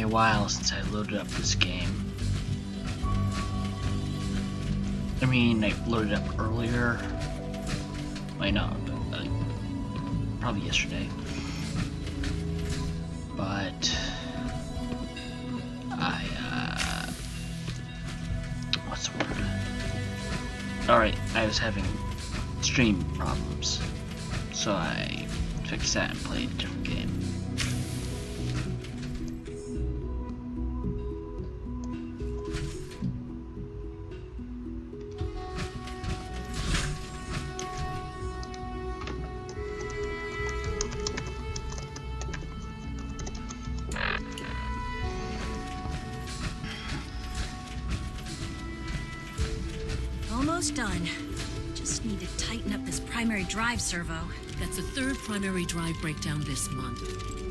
a while since I loaded up this game. I mean, I loaded up earlier. Wait, no, probably yesterday. But what's the word? Alright, I was having stream problems, so I fixed that and played a different game. Almost done. Just need to tighten up this primary drive servo. That's the third primary drive breakdown this month.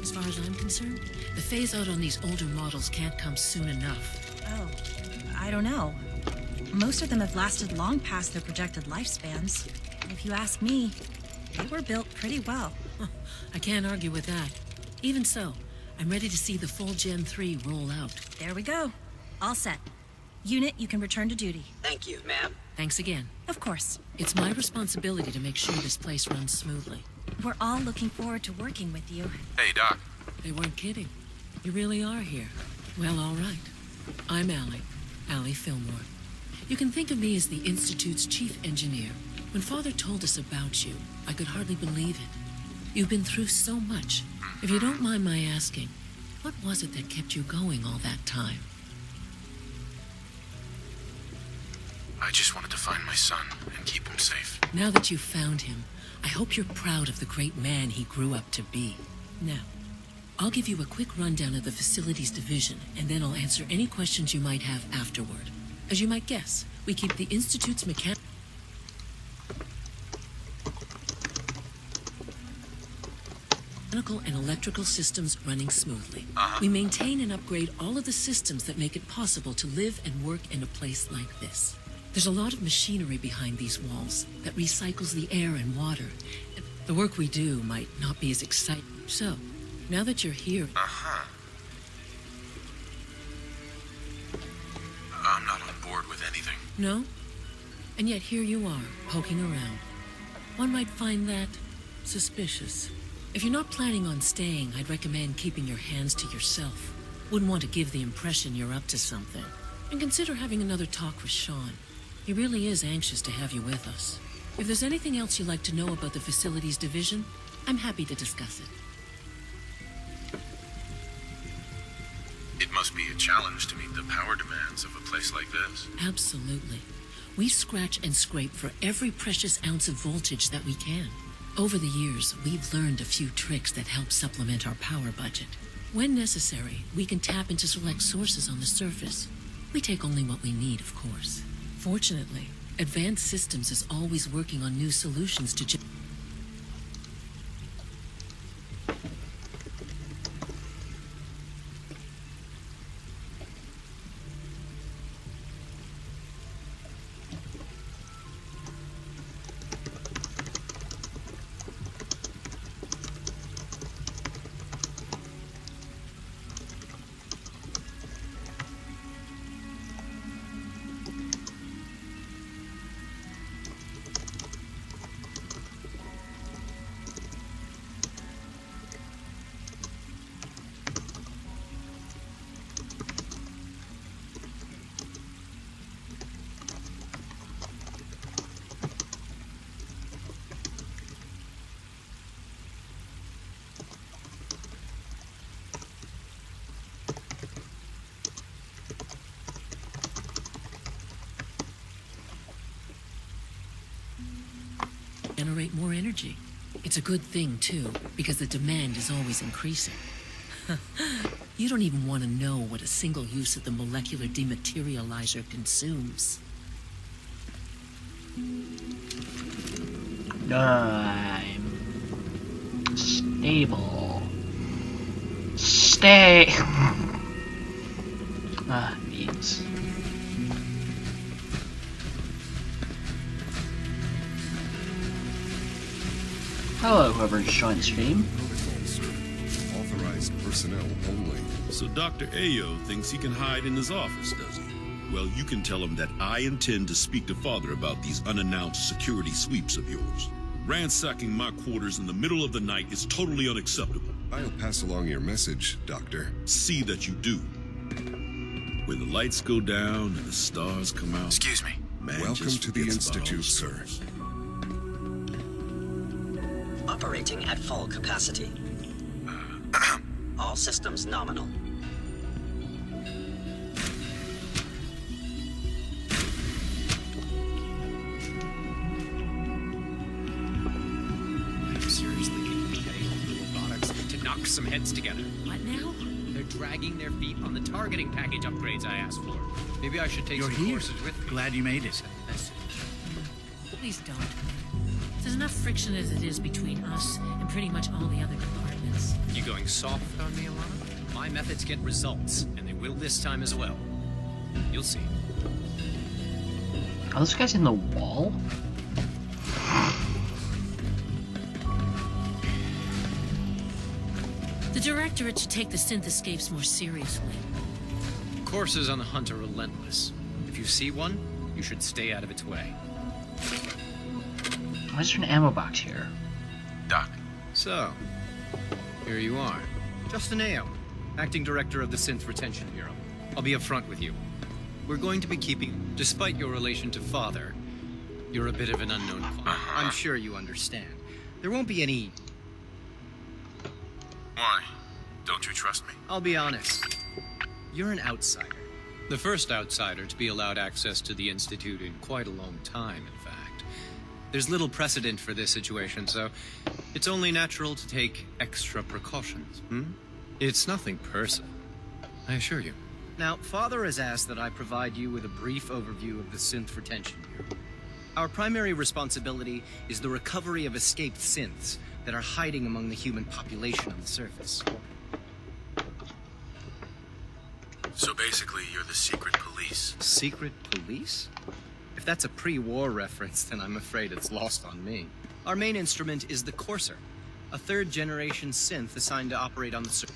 As far as I'm concerned, the phase out on these older models can't come soon enough. Oh, I don't know. Most of them have lasted long past their projected lifespans. If you ask me, they were built pretty well. I can't argue with that. Even so, I'm ready to see the full Gen 3 roll out. There we go. All set. Unit, you can return to duty. Thank you, ma'am. Thanks again. Of course. It's my responsibility to make sure this place runs smoothly. We're all looking forward to working with you. Hey, Doc. They weren't kidding. You really are here. Well, all right. I'm Allie Fillmore. You can think of me as the Institute's chief engineer. When Father told us about you, I could hardly believe it. You've been through so much. If you don't mind my asking, what was it that kept you going all that time? I just wanted to find my son and keep him safe. Now that you've found him, I hope you're proud of the great man he grew up to be. Now, I'll give you a quick rundown of the facilities division, and then I'll answer any questions you might have afterward. As you might guess, we keep the Institute's mechanical and electrical systems running smoothly. We maintain and upgrade all of the systems that make it possible to live and work in a place like this. There's a lot of machinery behind these walls that recycles the air and water. The work we do might not be as exciting. So, now that you're here... I'm not on board with anything. No? And yet here you are, poking around. One might find that suspicious. If you're not planning on staying, I'd recommend keeping your hands to yourself. Wouldn't want to give the impression you're up to something. And consider having another talk with Sean. He really is anxious to have you with us. If there's anything else you'd like to know about the facilities division, I'm happy to discuss it. It must be a challenge to meet the power demands of a place like this. Absolutely. We scratch and scrape for every precious ounce of voltage that we can. Over the years, we've learned a few tricks that help supplement our power budget. When necessary, we can tap into select sources on the surface. We take only what we need, of course. Fortunately, Advanced Systems is always working on new solutions to generate more energy. It's a good thing, too, because the demand is always increasing. You don't even want to know what a single use of the molecular dematerializer consumes. I'm stable. Stay. Beans. Hello, whoever just joined the stream. Protocol, sir. Authorized personnel only. So Dr. Ayo thinks he can hide in his office, does he? Well, you can tell him that I intend to speak to Father about these unannounced security sweeps of yours. Ransacking my quarters in the middle of the night is totally unacceptable. I'll pass along your message, Doctor. See that you do. When the lights go down and the stars come out... Excuse me. Man Welcome just to the forgets about all Institute, the sir. stars. Operating at full capacity. All systems nominal. Seriously, getting all the robotics to knock some heads together. What now? They're dragging their feet on the targeting package upgrades I asked for. Maybe I should take You're some here. courses with me. Glad you made it. Please don't. There's enough friction as it is between us and pretty much all the other departments. You going soft on me, Alana? My methods get results, and they will this time as well. You'll see. Are those guys in the wall? The Directorate should take the synth escapes more seriously. Courses on the hunt are relentless. If you see one, you should stay out of its way. Why is there an ammo box here? Doc, So, here you are. Justin Ayo, Acting Director of the Synth Retention Bureau. I'll be upfront with you. We're going to be keeping, despite your relation to Father, you're a bit of an unknown quantity. I'm sure you understand. There won't be any... why? Don't you trust me? I'll be honest. You're an outsider. The first outsider to be allowed access to the Institute in quite a long time, in fact. There's little precedent for this situation, so it's only natural to take extra precautions, It's nothing personal, I assure you. Now, Father has asked that I provide you with a brief overview of the Synth Retention Bureau. Our primary responsibility is the recovery of escaped synths that are hiding among the human population on the surface. So basically, you're the secret police. Secret police? If that's a pre-war reference, then I'm afraid it's lost on me. Our main instrument is the Courser, a third-generation synth assigned to operate on the surface.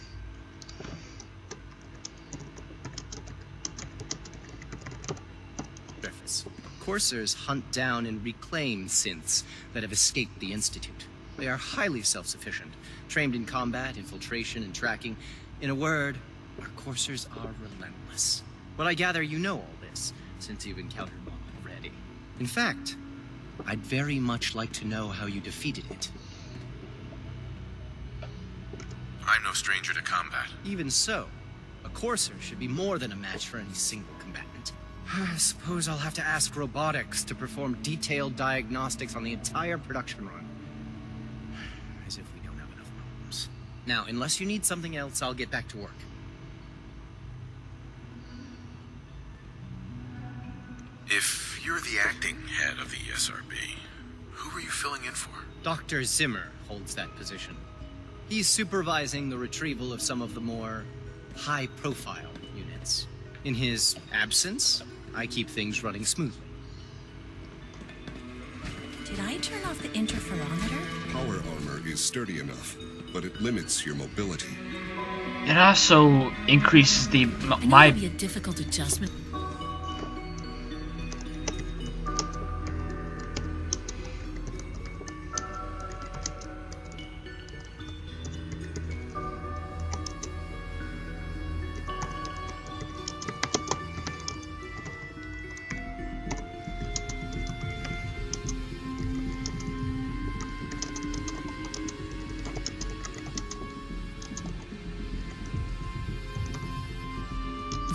Coursers hunt down and reclaim synths that have escaped the Institute. They are highly self-sufficient, trained in combat, infiltration, and tracking. In a word, our coursers are relentless. But I gather you know all this, since you've encountered one already. In fact, I'd very much like to know how you defeated it. I'm no stranger to combat. Even so, a courser should be more than a match for any single combatant. I suppose I'll have to ask robotics to perform detailed diagnostics on the entire production run. As if we don't have enough problems. Now, unless you need something else, I'll get back to work. If you're the acting head of the SRB, who are you filling in for? Dr. Zimmer holds that position. He's supervising the retrieval of some of the more high-profile units. In his absence, I keep things running smoothly. Did I turn off the interferometer? Our armor is sturdy enough, but it limits your mobility. It also increases the I know my it'll be a difficult adjustment.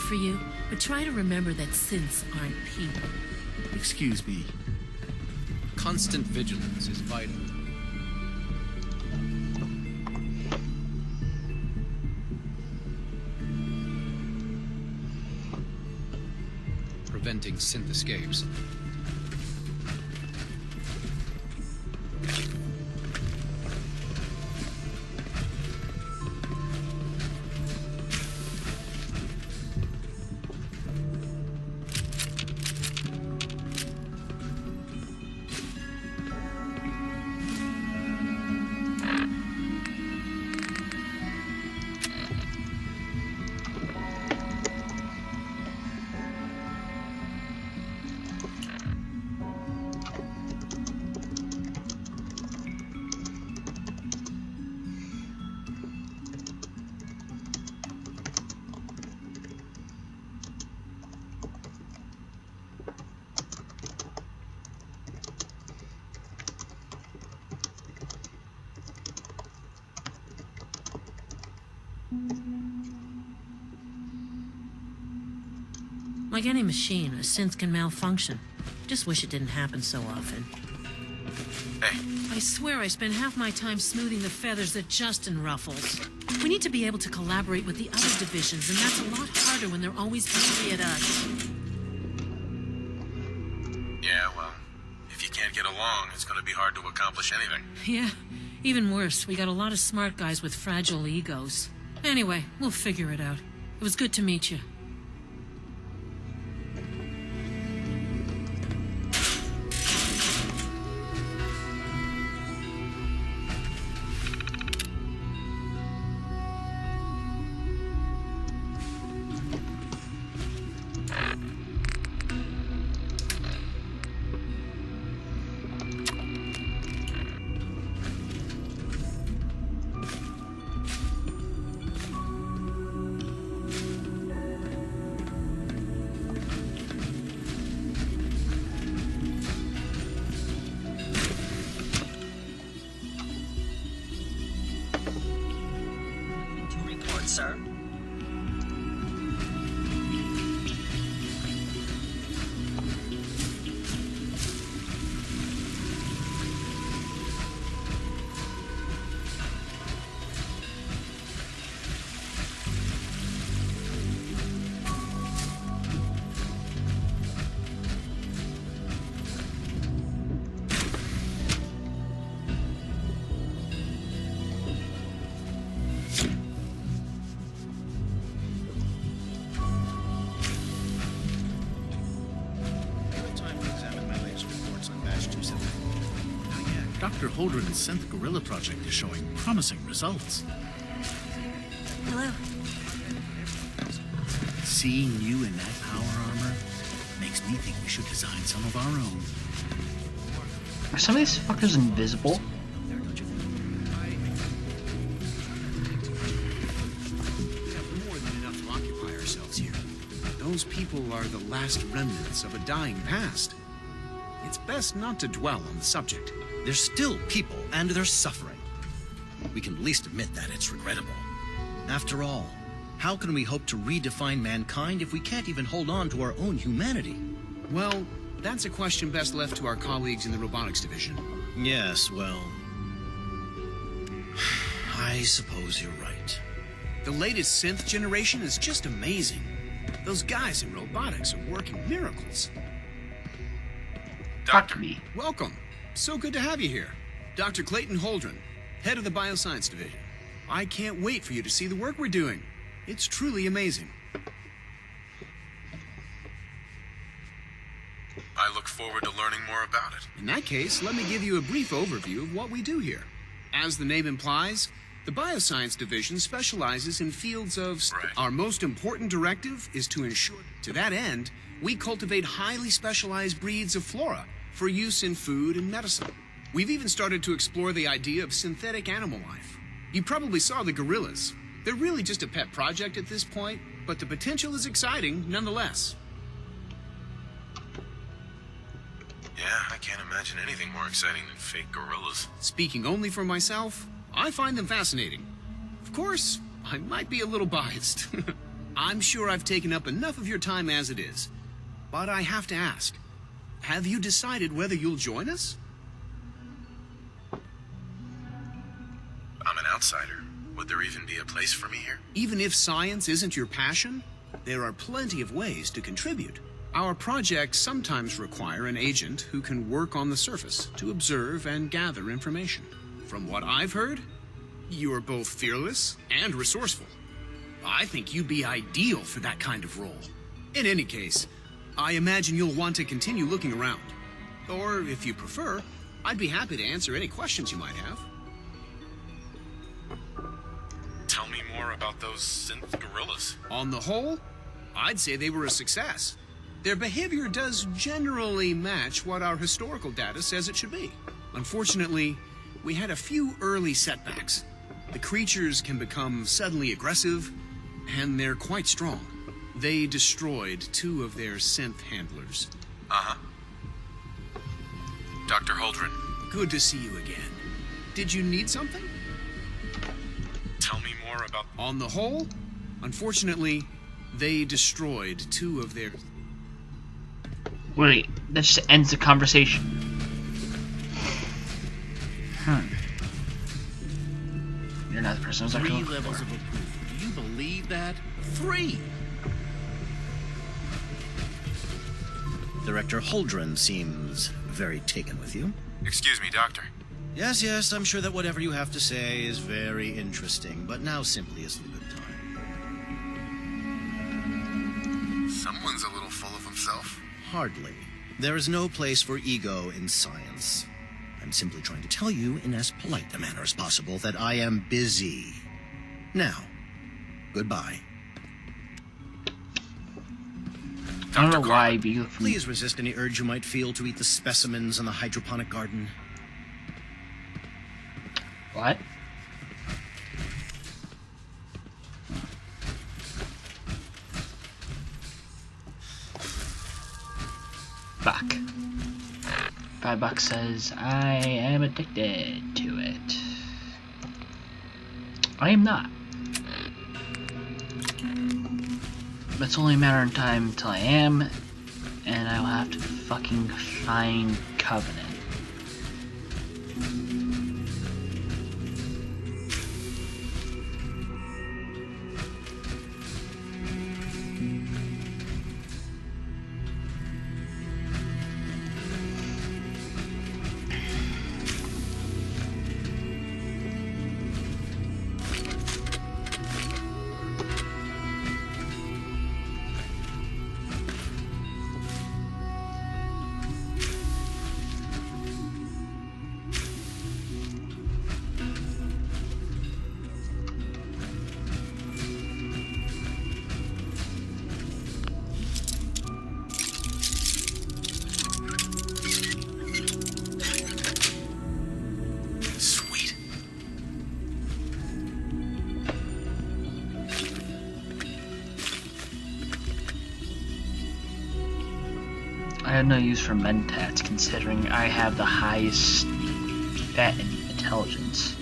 For you, but try to remember that synths aren't people. Excuse me. Constant vigilance is vital. Preventing synth escapes. Like any machine, a synth can malfunction. Just wish it didn't happen so often. Hey, I swear I spend half my time smoothing the feathers that Justin ruffles. We need to be able to collaborate with the other divisions, and that's a lot harder when they're always angry at us. yeah, well, if you can't get along, it's gonna be hard to accomplish anything. Yeah, even worse, we got a lot of smart guys with fragile egos. Anyway, we'll figure it out. It was good to meet you. To report, sir. Time to examine my latest reports on Batch 270. Oh yeah, Dr. Holdren's Synth Gorilla project is showing promising results. Hello. Seeing you in that power armor makes me think we should design some of our own. Are some of these fuckers invisible? We have more than enough to occupy ourselves here. Those people are the last remnants of a dying past. It's best not to dwell on the subject. They're still people, and they're suffering. We can at least admit that it's regrettable. After all, how can we hope to redefine mankind if we can't even hold on to our own humanity? Well, that's a question best left to our colleagues in the robotics division. Yes, well... I suppose you're right. The latest synth generation is just amazing. Those guys in robotics are working miracles. Fuck me. Welcome. So good to have you here. Dr. Clayton Holdren, head of the Bioscience Division. I can't wait for you to see the work we're doing. It's truly amazing. I look forward to learning more about it. In that case, let me give you a brief overview of what we do here. As the name implies, the Bioscience Division specializes in fields of... Right. Our most important directive is to ensure... To that end, we cultivate highly specialized breeds of flora for use in food and medicine. We've even started to explore the idea of synthetic animal life. You probably saw the gorillas. They're really just a pet project at this point, but the potential is exciting nonetheless. Yeah, I can't imagine anything more exciting than fake gorillas. Speaking only for myself, I find them fascinating. Of course, I might be a little biased. I'm sure I've taken up enough of your time as it is. But I have to ask, have you decided whether you'll join us? I'm an outsider. Would there even be a place for me here? Even if science isn't your passion, there are plenty of ways to contribute. Our projects sometimes require an agent who can work on the surface to observe and gather information. From what I've heard, you are both fearless and resourceful. I think you'd be ideal for that kind of role. In any case, I imagine you'll want to continue looking around. Or, if you prefer, I'd be happy to answer any questions you might have. Tell me more about those synth gorillas. On the whole, I'd say they were a success. Their behavior does generally match what our historical data says it should be. Unfortunately, we had a few early setbacks. The creatures can become suddenly aggressive, and they're quite strong. They destroyed 2 of their synth handlers. Uh-huh. Dr. Holdren, Good to see you again. Did you need something? tell me more about... On the whole, unfortunately, they destroyed 2 of their... Wait, that just ends the conversation. You're not the person I was actually looking levels for. of approval. Do you believe that? 3! Director Holdren seems very taken with you. Excuse me, Doctor. Yes, yes, I'm sure that whatever you have to say is very interesting, but now simply isn't a good time. Someone's a little full of himself. Hardly. There is no place for ego in science. I'm simply trying to tell you in as polite a manner as possible that I am busy. Now, goodbye. I don't know why I'd be looking. Please resist any urge you might feel to eat the specimens in the hydroponic garden. What? Fuck. $5 says I am addicted to it. I am not. But it's only a matter of time until I am, and I will have to fucking find Covenant. I have no use for mentats considering I have the highest stat in intelligence.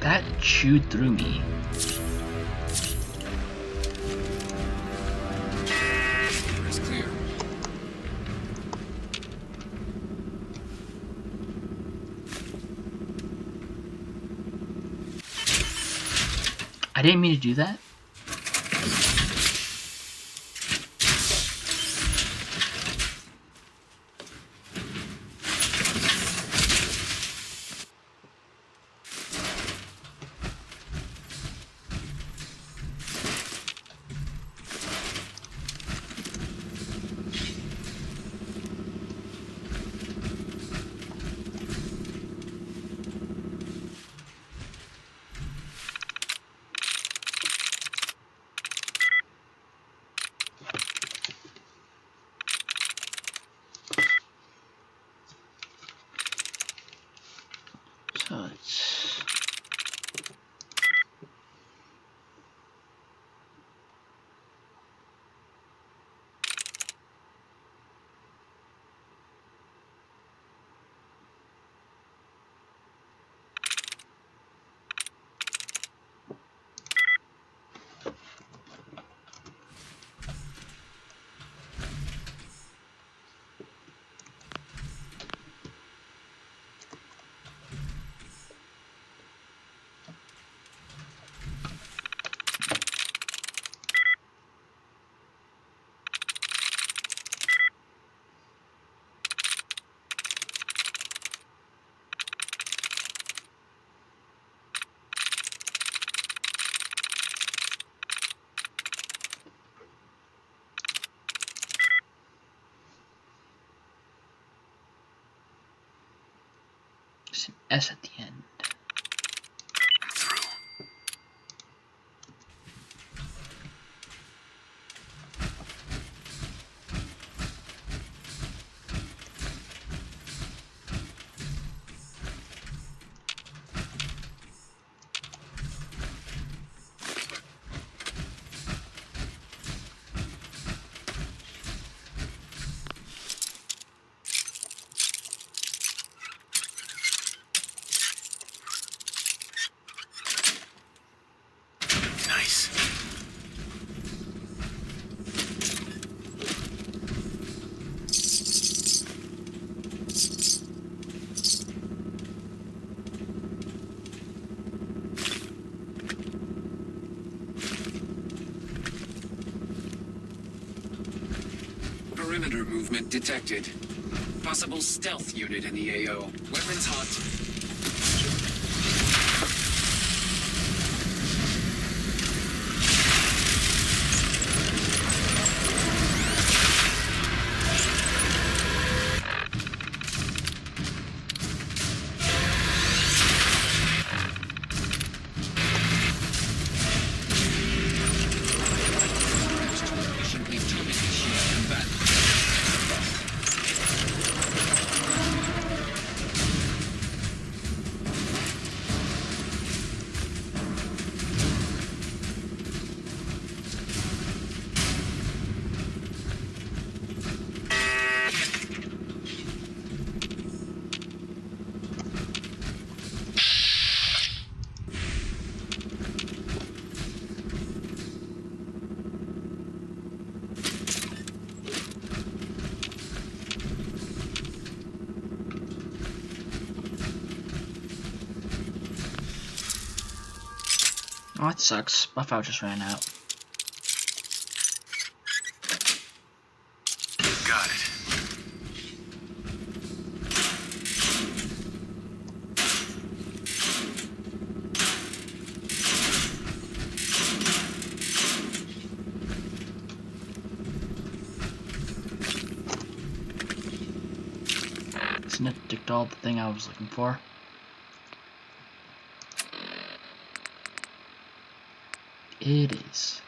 That chewed through me. It's clear. I didn't mean to do that. So it's an S at the end. I'm through. Nice. Perimeter movement detected. Possible stealth unit in the AO. Weapons hot. Efficiently terminate shield combat. Oh, that sucks. Buff-out just ran out. Got it. Isn't it ticked all the thing I was looking for? It is.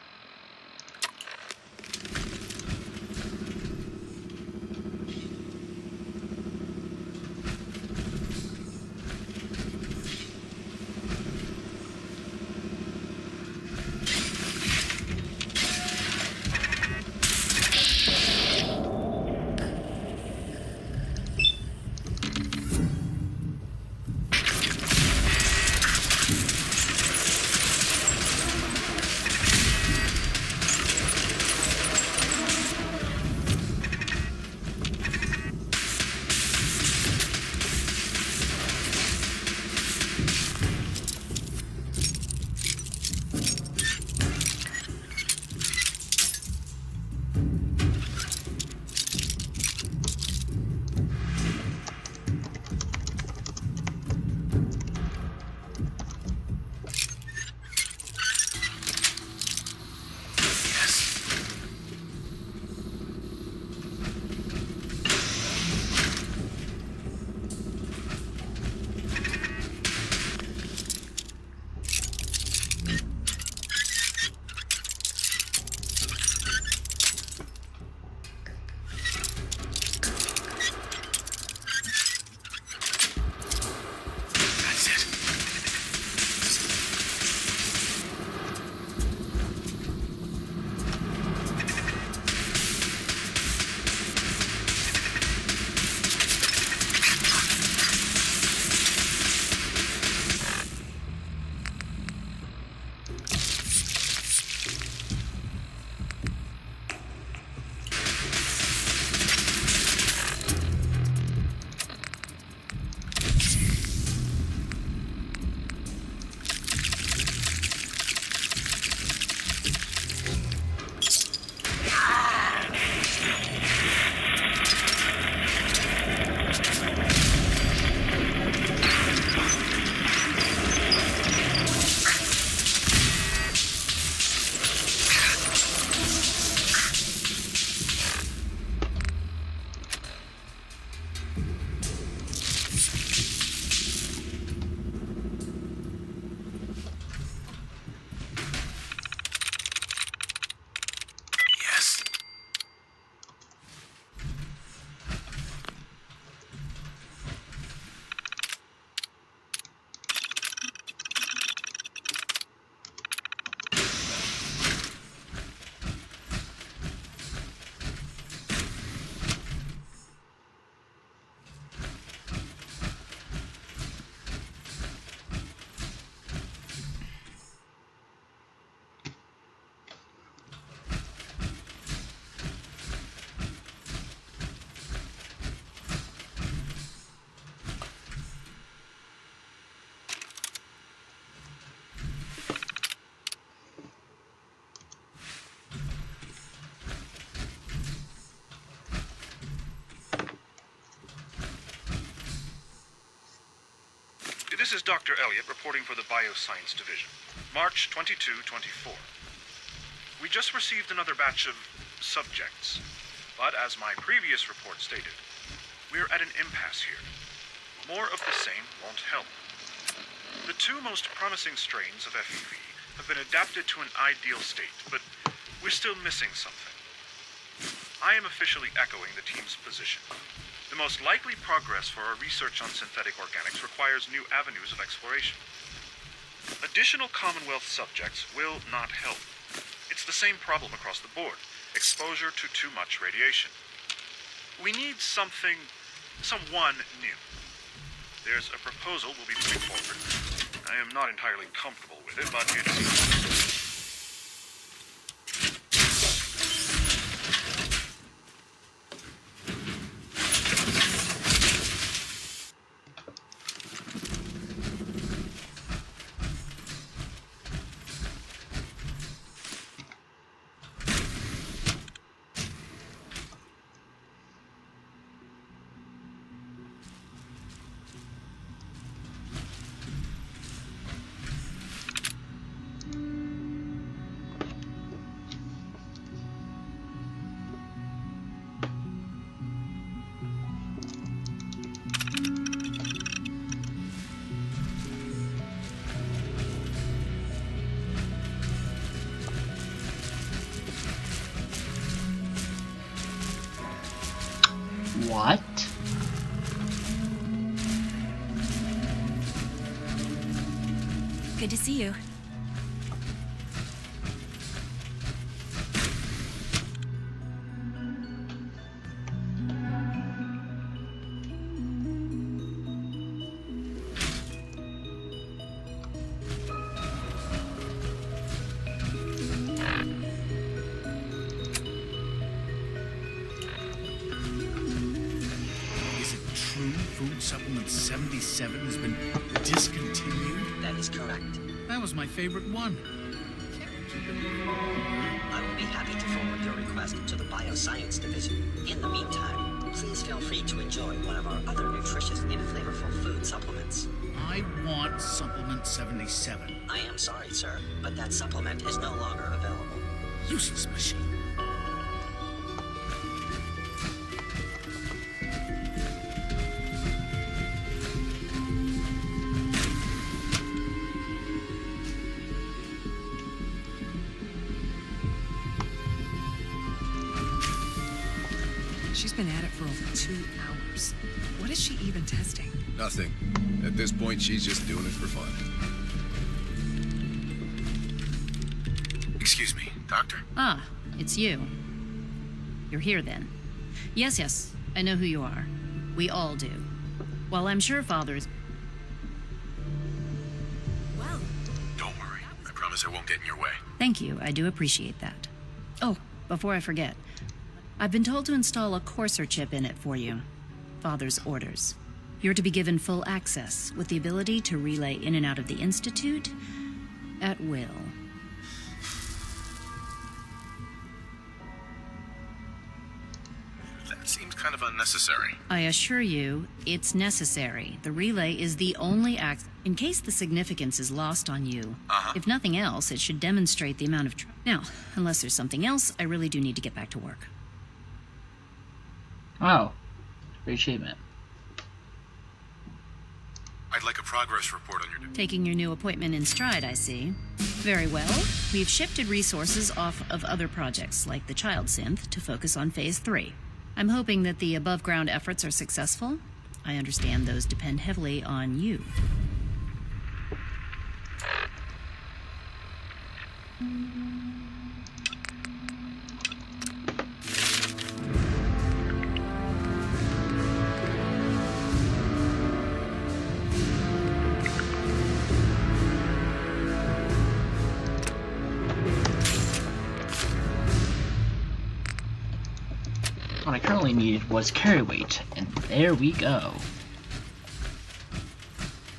This is Dr. Elliot reporting for the Bioscience Division. March 22-24. We just received another batch of subjects, but as my previous report stated, we're at an impasse here. More of the same won't help. The two most promising strains of FEV have been adapted to an ideal state, but we're still missing something. I am officially echoing the team's position. The most likely progress for our research on synthetic organics requires new avenues of exploration. Additional Commonwealth subjects will not help. It's the same problem across the board: exposure to too much radiation. We need someone new. There's a proposal we'll be putting forward. I am not entirely comfortable with it, but it's... What? Good to see you. Food supplement 77 has been discontinued? That is correct. That was my favorite one. I will be happy to forward your request to the Bioscience Division. In the meantime, please feel free to enjoy one of our other nutritious and flavorful food supplements. I want supplement 77. I am sorry, sir, but that supplement is no longer available. Useless machine. She's been at it for over 2 hours. What is she even testing? Nothing. At this point, she's just doing it for fun. Excuse me, Doctor? Ah, it's you. You're here then. Yes, I know who you are. We all do. While I'm sure Father's... Well... Don't worry. I promise I won't get in your way. Thank you, I do appreciate that. Oh, before I forget, I've been told to install a courser chip in it for you. Father's orders. You're to be given full access, with the ability to relay in and out of the Institute at will. That seems kind of unnecessary. I assure you, it's necessary. The relay is the only access. In case the significance is lost on you, if nothing else, it should demonstrate the amount of... Now, unless there's something else, I really do need to get back to work. Oh, great achievement. I'd like a progress report on your... Taking your new appointment in stride, I see. Very well. We've shifted resources off of other projects, like the child synth, to focus on Phase 3. I'm hoping that the above-ground efforts are successful. I understand those depend heavily on you. What I currently needed was carry weight, and there we go.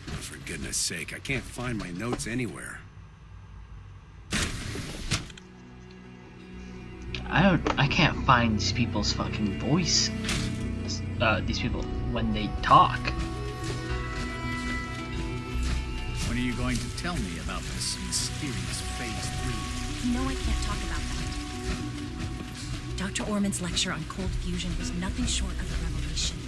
For goodness sake, I can't find my notes anywhere. I can't find these people's fucking voice. These people when they talk. When are you going to tell me about this mysterious Phase 3? You know I can't talk about that. Dr. Orman's lecture on cold fusion was nothing short of a revelation.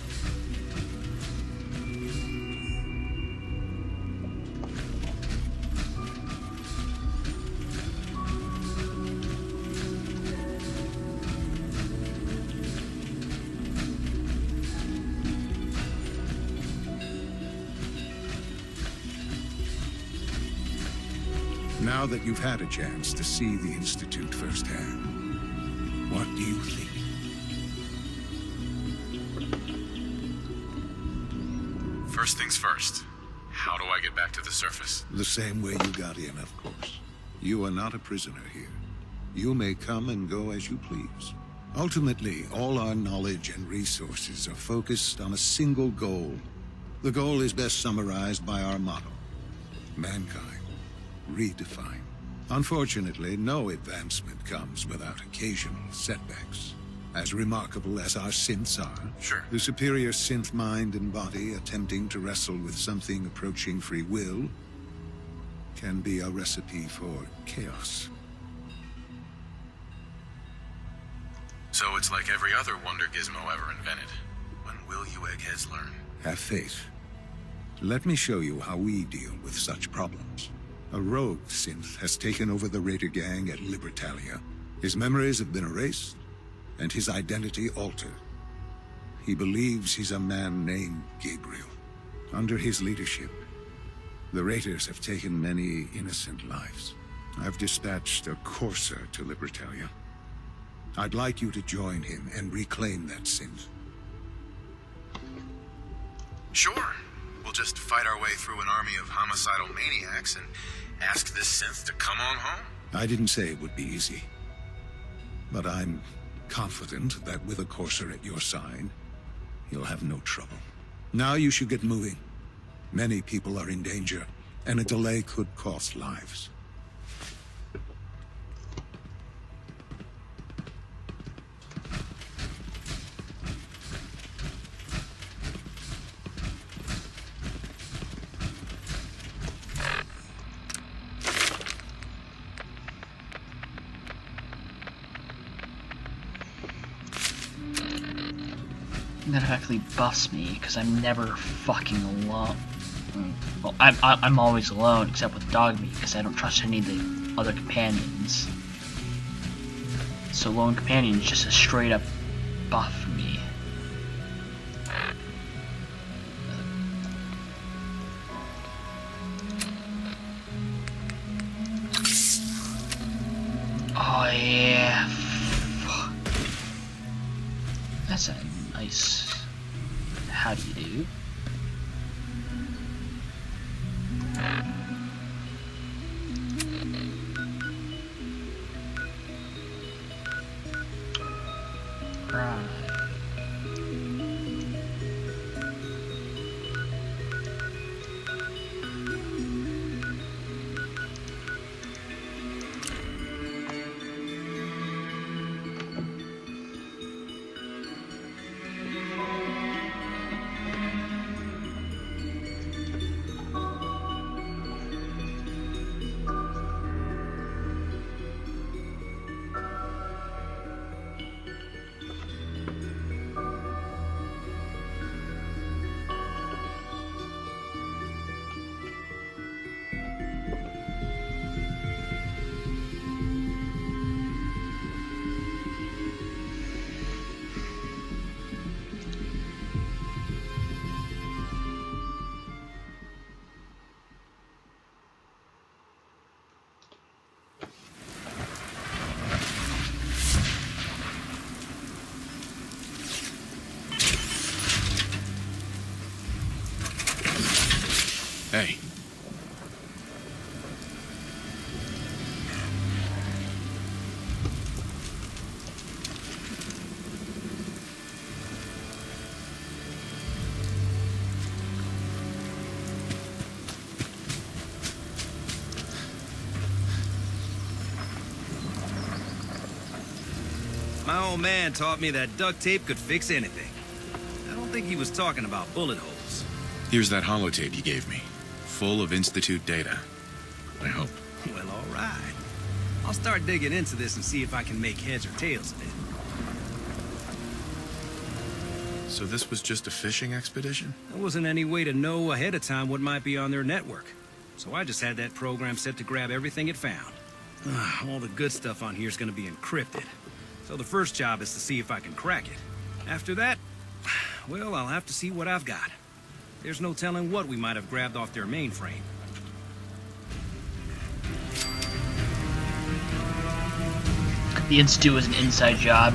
Now that you've had a chance to see the Institute firsthand, what do you think? First things first. How do I get back to the surface? The same way you got in, of course. You are not a prisoner here. You may come and go as you please. Ultimately, all our knowledge and resources are focused on a single goal. The goal is best summarized by our motto: mankind redefined. Unfortunately, no advancement comes without occasional setbacks. As remarkable as our synths are, Sure. the superior synth mind and body attempting to wrestle with something approaching free will can be a recipe for chaos. So it's like every other wonder gizmo ever invented. When will you eggheads learn? Have faith. Let me show you how we deal with such problems. A rogue synth has taken over the Raider gang at Libertalia. His memories have been erased, and his identity altered. He believes he's a man named Gabriel. Under his leadership, the Raiders have taken many innocent lives. I've dispatched a courser to Libertalia. I'd like you to join him and reclaim that synth. Sure. We'll just fight our way through an army of homicidal maniacs and ask this synth to come on home? I didn't say it would be easy. But I'm confident that with a courser at your side, you'll have no trouble. Now you should get moving. Many people are in danger, and a delay could cost lives. That actually buffs me because I'm never fucking alone. Well, I'm always alone except with dog meat because I don't trust any of the other companions. So lone companion is just a straight up buff for me. Oh yeah. Fuck. That's a nice. How do you do? Right. Hey. My old man taught me that duct tape could fix anything. I don't think he was talking about bullet holes. Here's that holotape you gave me. full of Institute data. I hope. Well, all right. I'll start digging into this and see if I can make heads or tails of it. So this was just a fishing expedition? There wasn't any way to know ahead of time what might be on their network. So I just had that program set to grab everything it found. All the good stuff on here is going to be encrypted. So the first job is to see if I can crack it. After that, well, I'll have to see what I've got. There's no telling what we might have grabbed off their mainframe. The Institute was an inside job.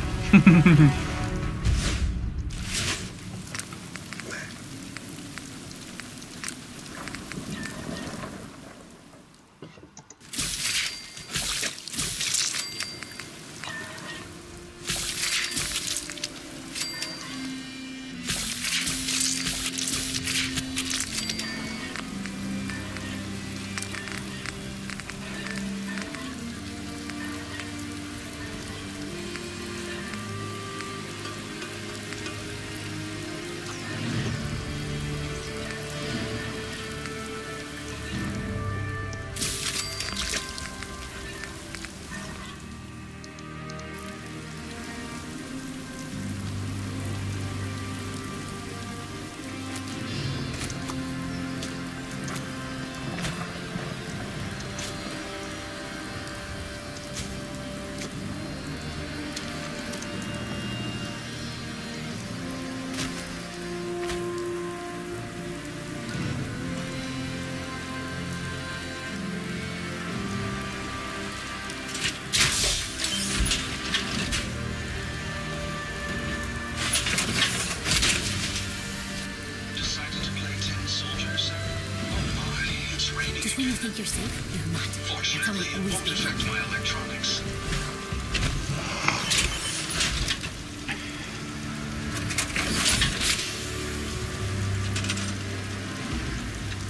Just when you think you're safe, you're not. Fortunately, it won't affect my electronics.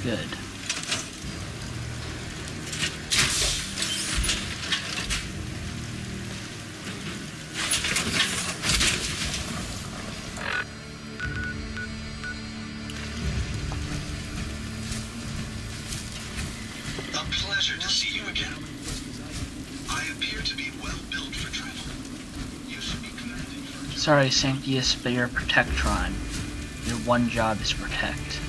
Good. A pleasure to see you again. I appear to be well built for travel. You should be commanding for... Sorry, Sanctius, but you're a Protectron. Your one job is to protect.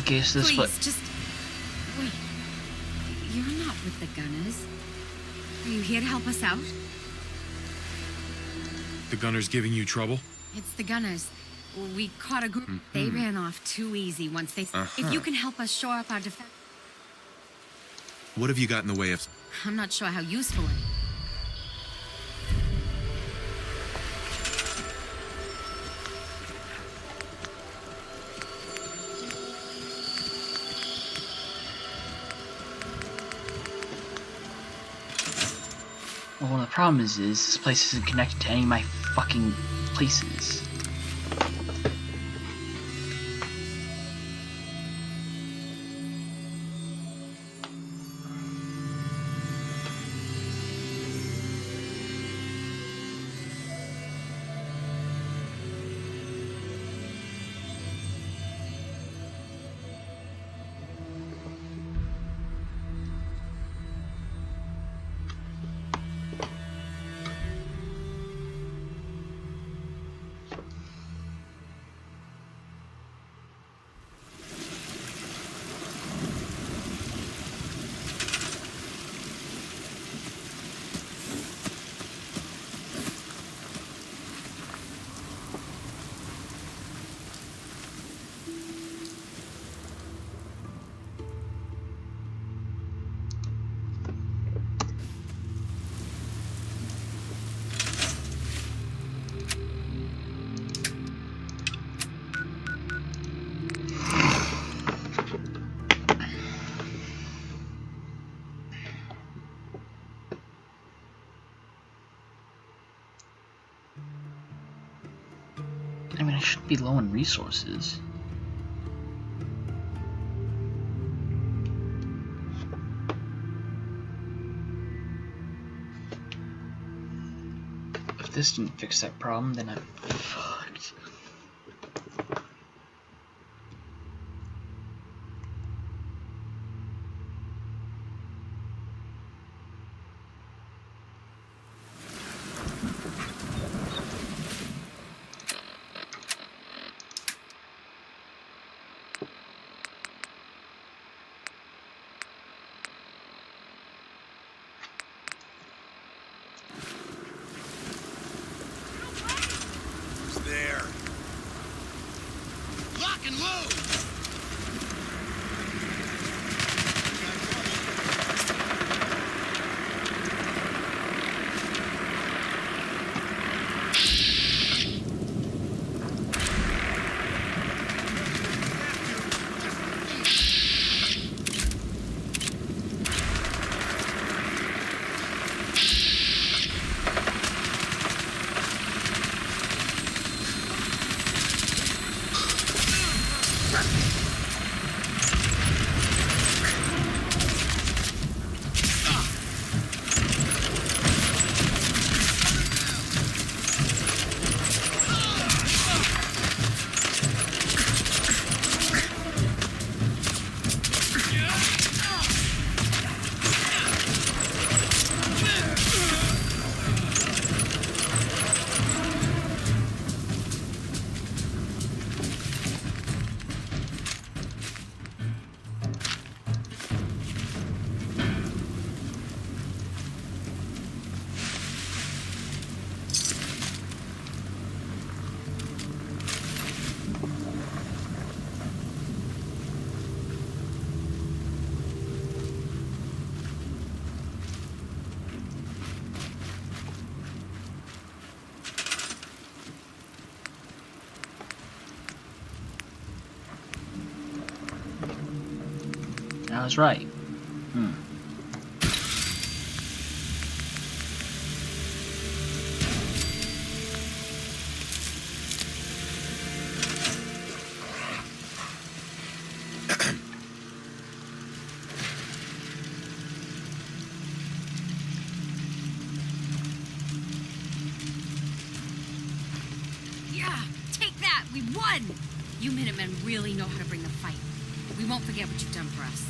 Okay, so this Please, just wait. You're not with the Gunners. Are you here to help us out? The gunner's giving you trouble? It's the Gunners. We caught a group. They ran off too easy once they... If you can help us shore up our defense... What have you got in the way of... I'm not sure how useful it is. Well, the problem is this place isn't connected to any of my fucking places. I mean, I shouldn't be low on resources. If this didn't fix that problem, then I'm fucked. There. Lock and load! I was right. Yeah, take that! We won! You Minutemen really know how to bring the fight. We won't forget what you've done for us.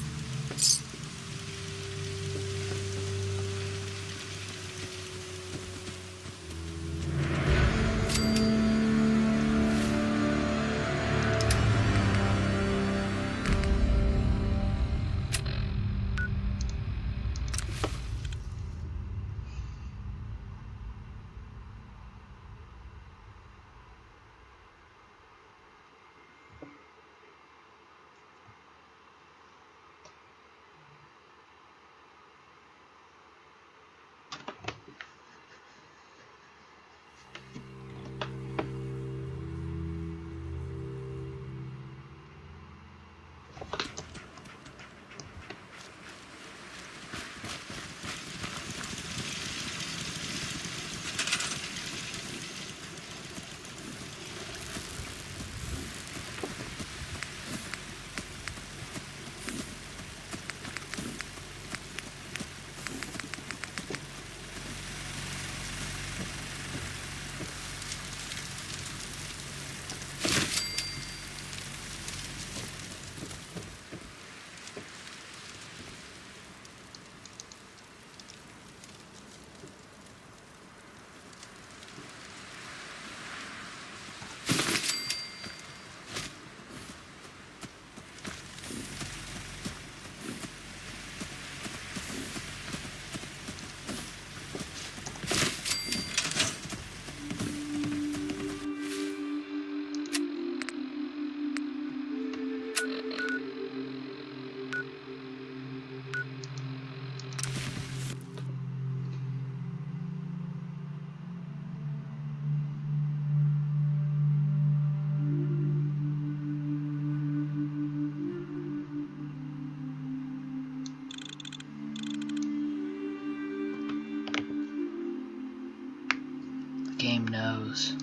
goes.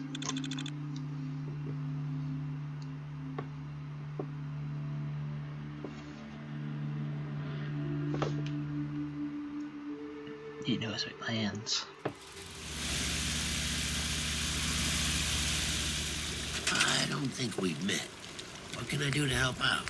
He knows my plans. I don't think we've met. What can I do to help out?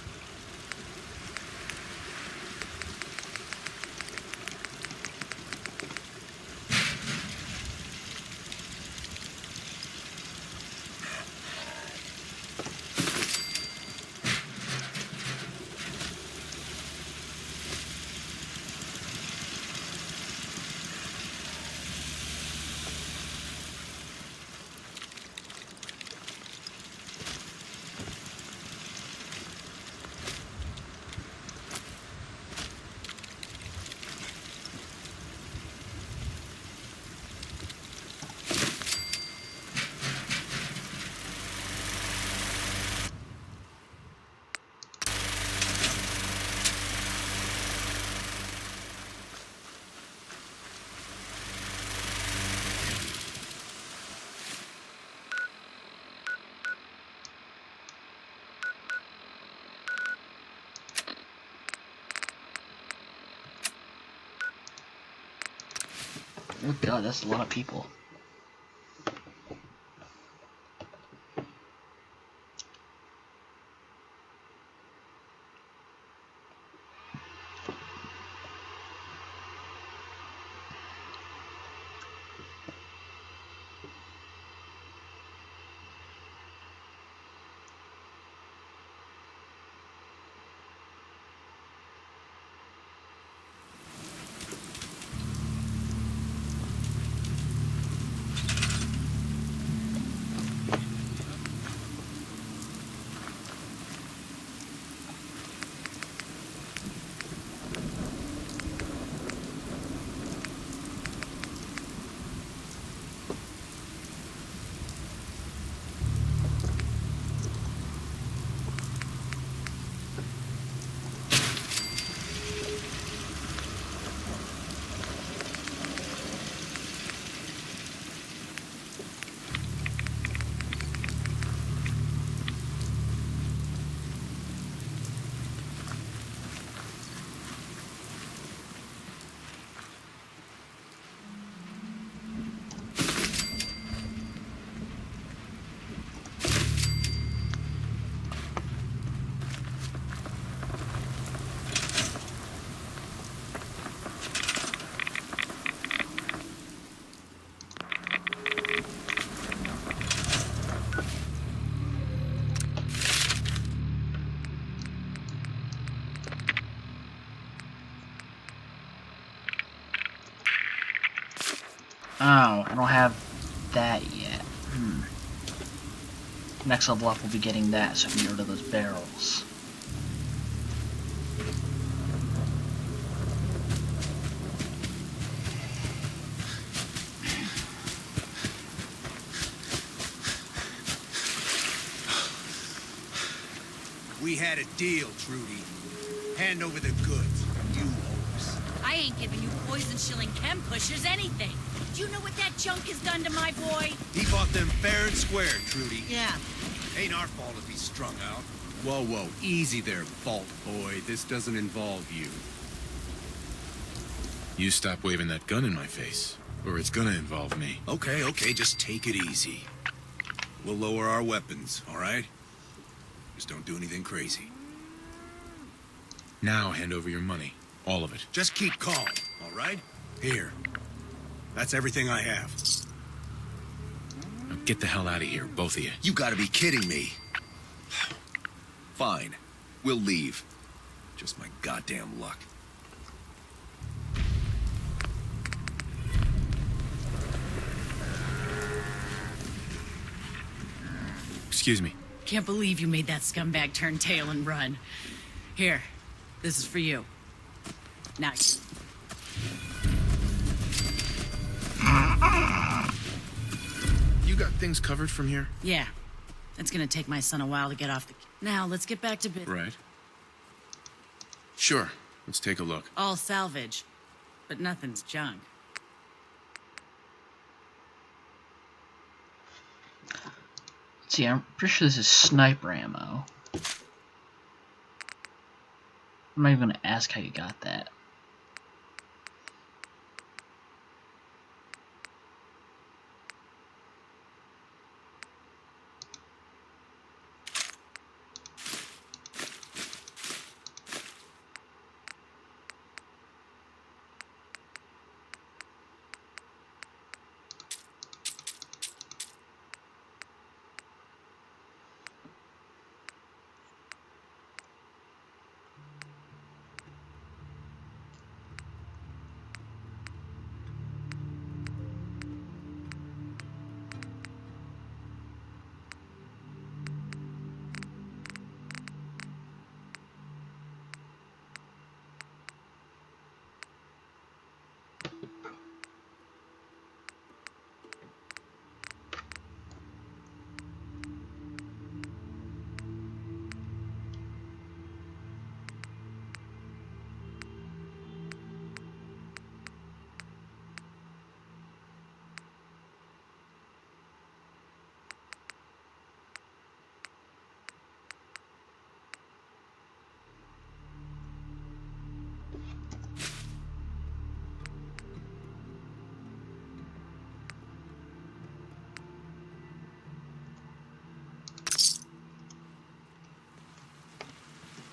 Oh god, that's a lot of people. Oh, I don't have that yet. Next level up, we'll be getting that, so we can get rid of those barrels. We had a deal, Trudy. Hand over the goods. You owe us. I ain't giving you poison-shilling chem pushers anything. Do you know what that junk has done to my boy? He bought them fair and square, Trudy. Yeah. Ain't our fault if he's strung out. Whoa, whoa. Easy there, Vault Boy. This doesn't involve you. You stop waving that gun in my face, or it's gonna involve me. Okay, just take it easy. We'll lower our weapons, all right? Just don't do anything crazy. Now hand over your money. All of it. Just keep calm, all right? Here. That's everything I have. Now get the hell out of here, both of you. You gotta be kidding me. Fine. We'll leave. Just my goddamn luck. Excuse me. Can't believe you made that scumbag turn tail and run. Here, this is for you. Now. You got things covered from here? Yeah. It's gonna take my son a while to get off the... Now, let's get back to business. Right. Sure. Let's take a look. All salvage, but nothing's junk. see, I'm pretty sure this is sniper ammo. I'm not even gonna ask how you got that.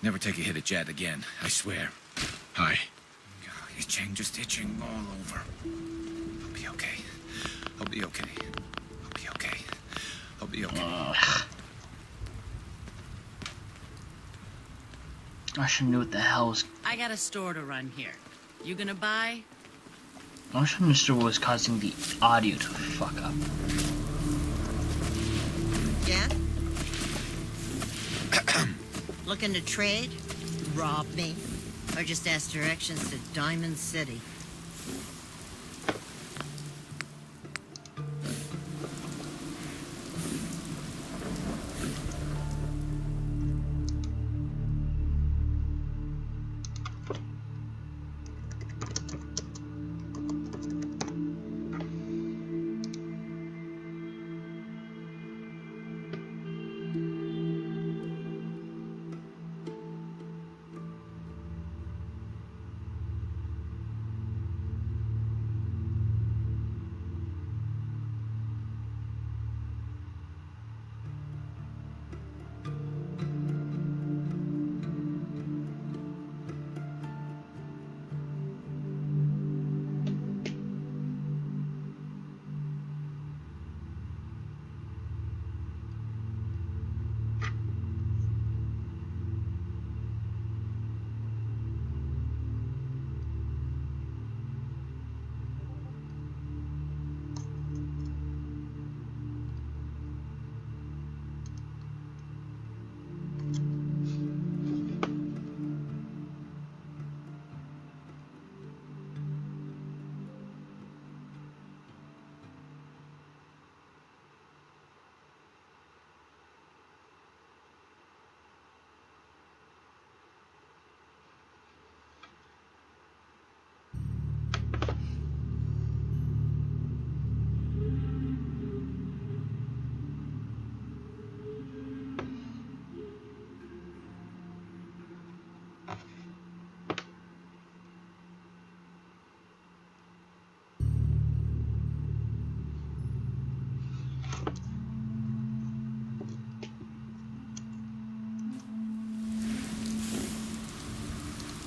Never take a hit at Jad again, I swear. Hi. Itching, just itching all over. I'll be okay. I'll be okay. I'll be okay. I'll be okay. I should know what the hell was. I got a store to run here. You gonna buy? I should understand what was causing the audio to fuck up. Yeah? Looking to trade? Rob me? Or just ask directions to Diamond City?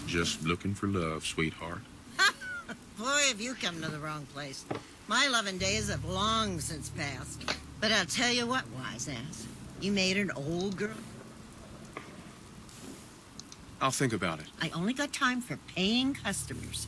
Just looking for love, sweetheart. Boy, have you come to the wrong place. My loving days have long since passed. But I'll tell you what, wise ass. You made an old girl. I'll think about it. I only got time for paying customers.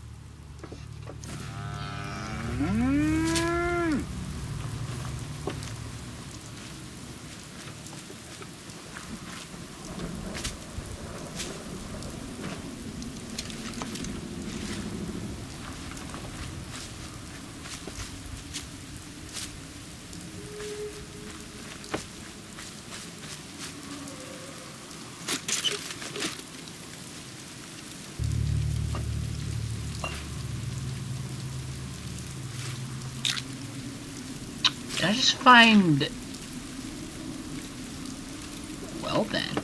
Did I just find then.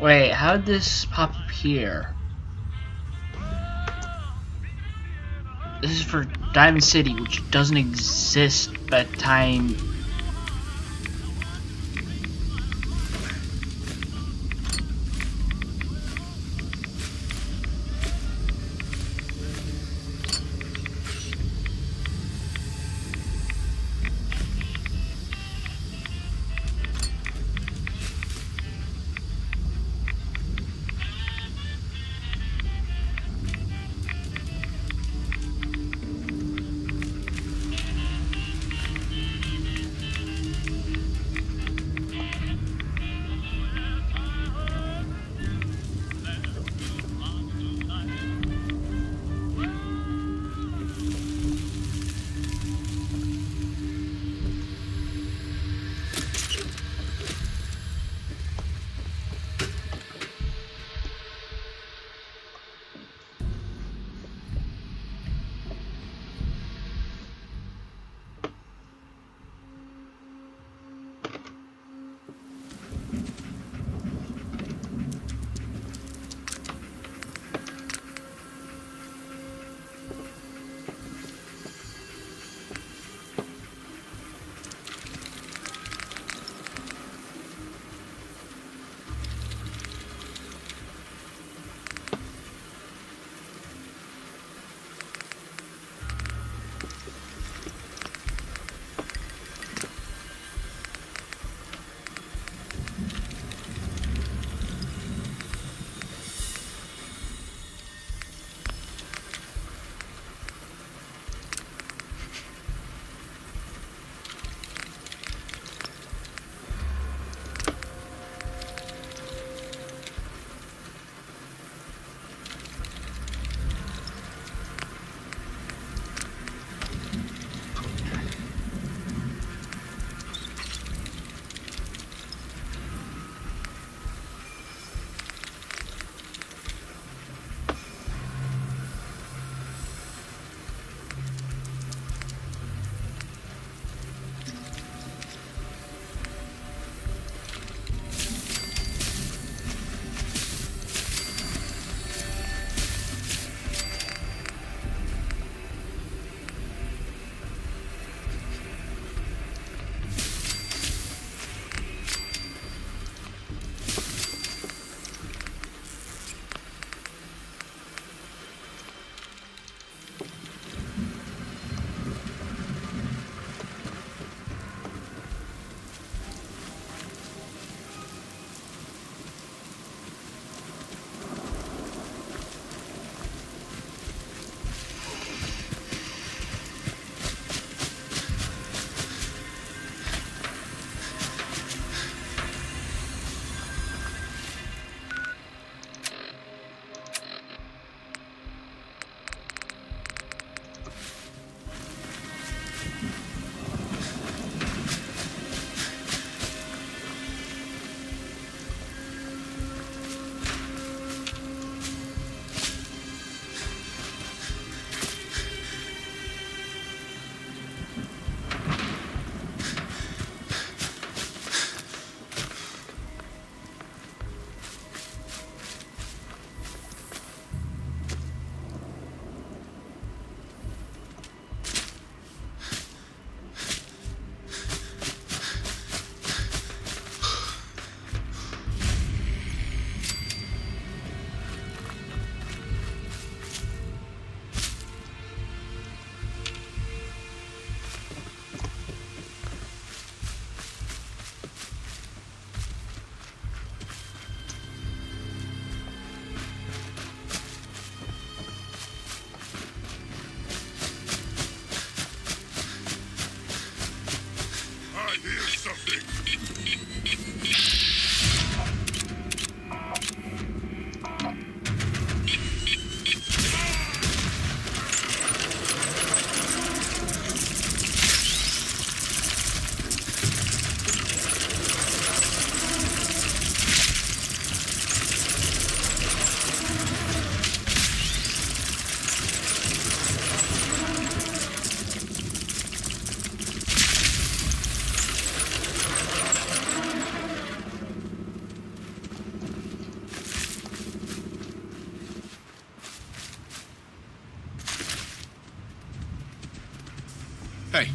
Wait, how did this pop up here? This is for Diamond City, which doesn't exist by the time... Hey.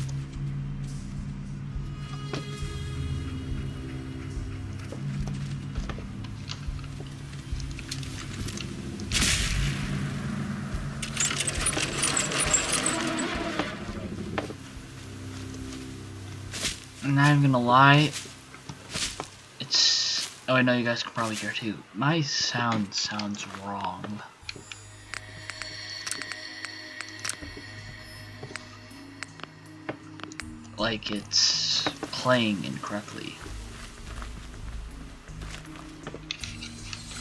I'm not even gonna lie. It's... Oh, I know you guys can probably hear too. My sound sounds wrong. Like it's playing incorrectly.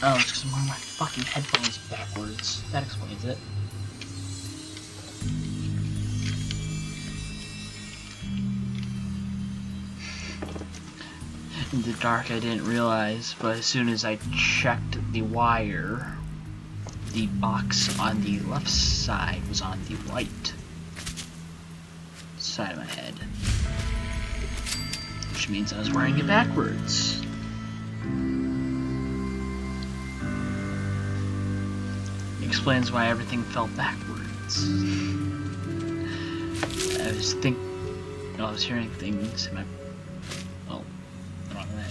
Oh, it's because I'm wearing my fucking headphones backwards. That explains it. In the dark I didn't realize, but as soon as I checked the wire, the box on the left side was on the right side of my head. Which means I was wearing it backwards. Explains why everything felt backwards. I was hearing things in my... Oh, the wrong way.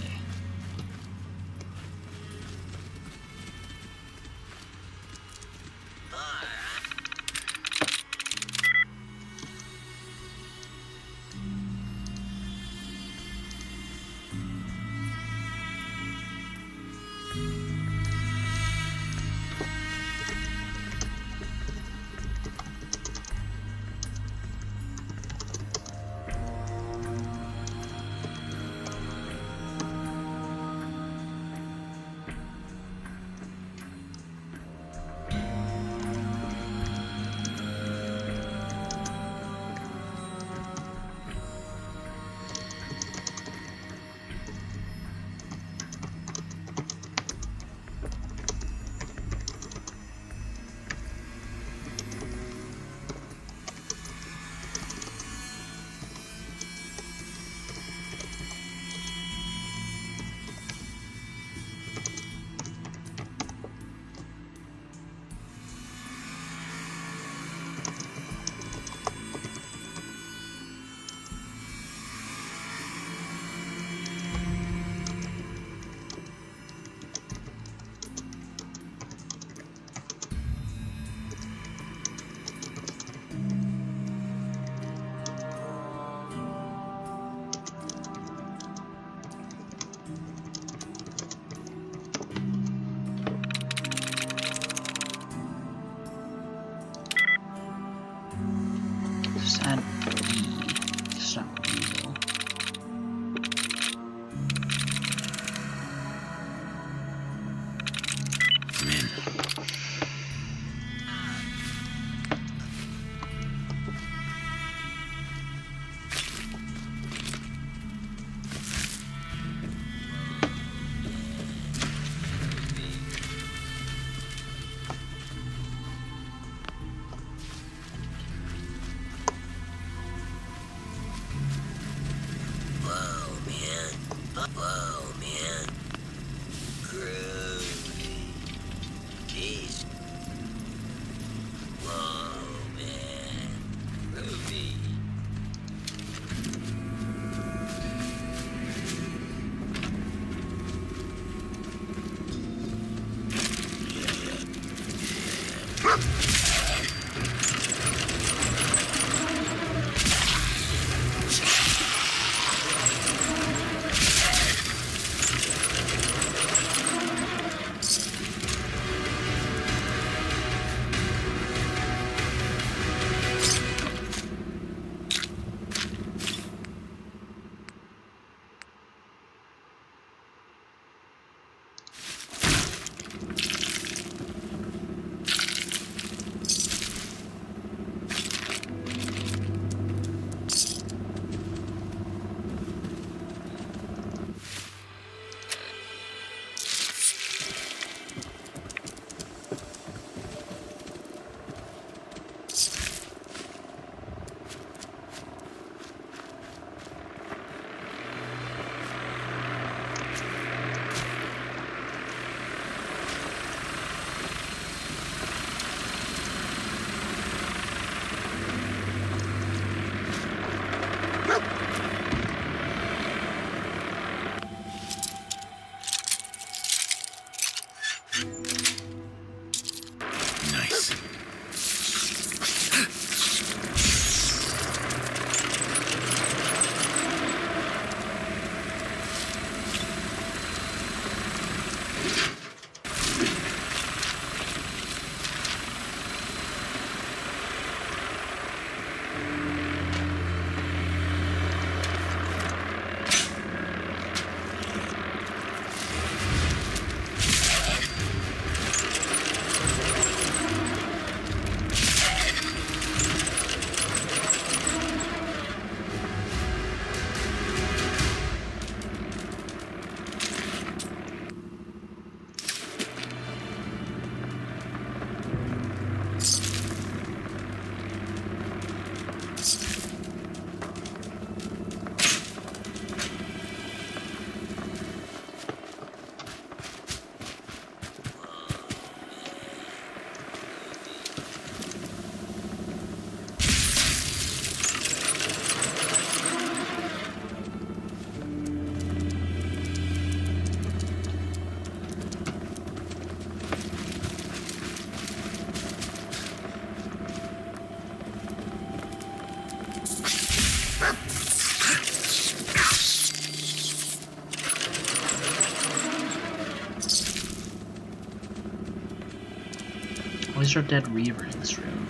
is there a dead Reaver in this room?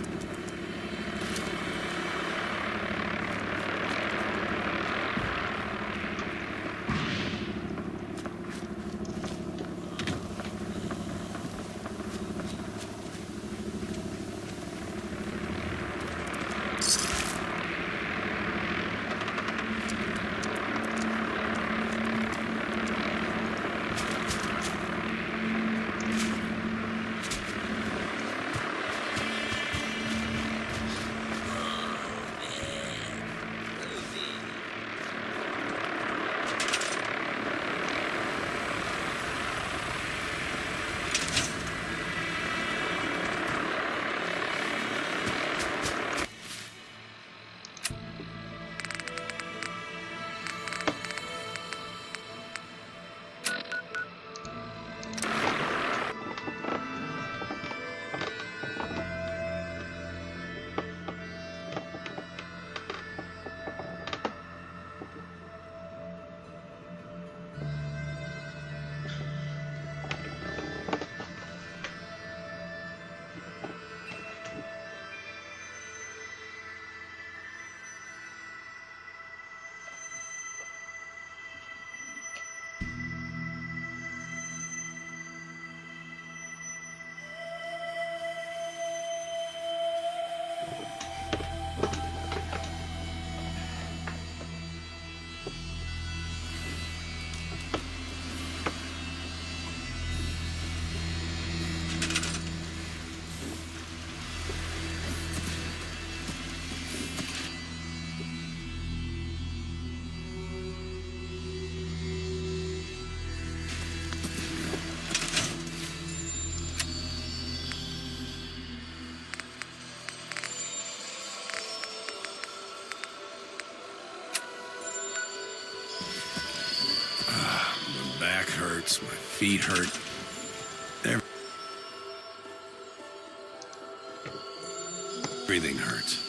My back hurts, my feet hurt. Everything hurts.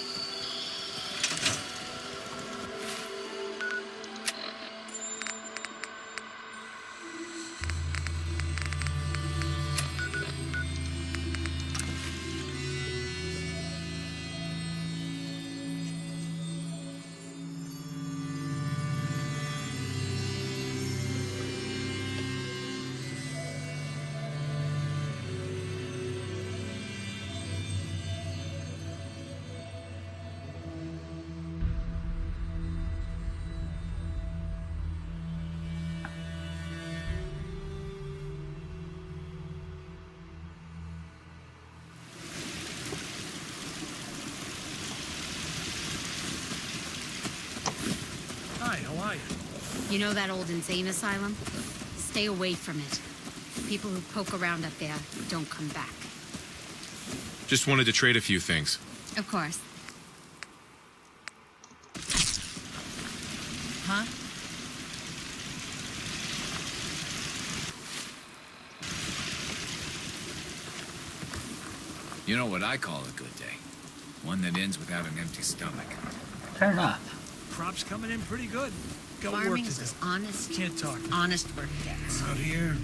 Hi, how are you? You know that old insane asylum? Stay away from it. People who poke around up there don't come back. Just wanted to trade a few things. Of course. Huh? You know what I call a good day? One that ends without an empty stomach. Fair enough. Crop's coming in pretty good. Got work Farming to is do. as honest, Can't talk. honest work gets. Out here,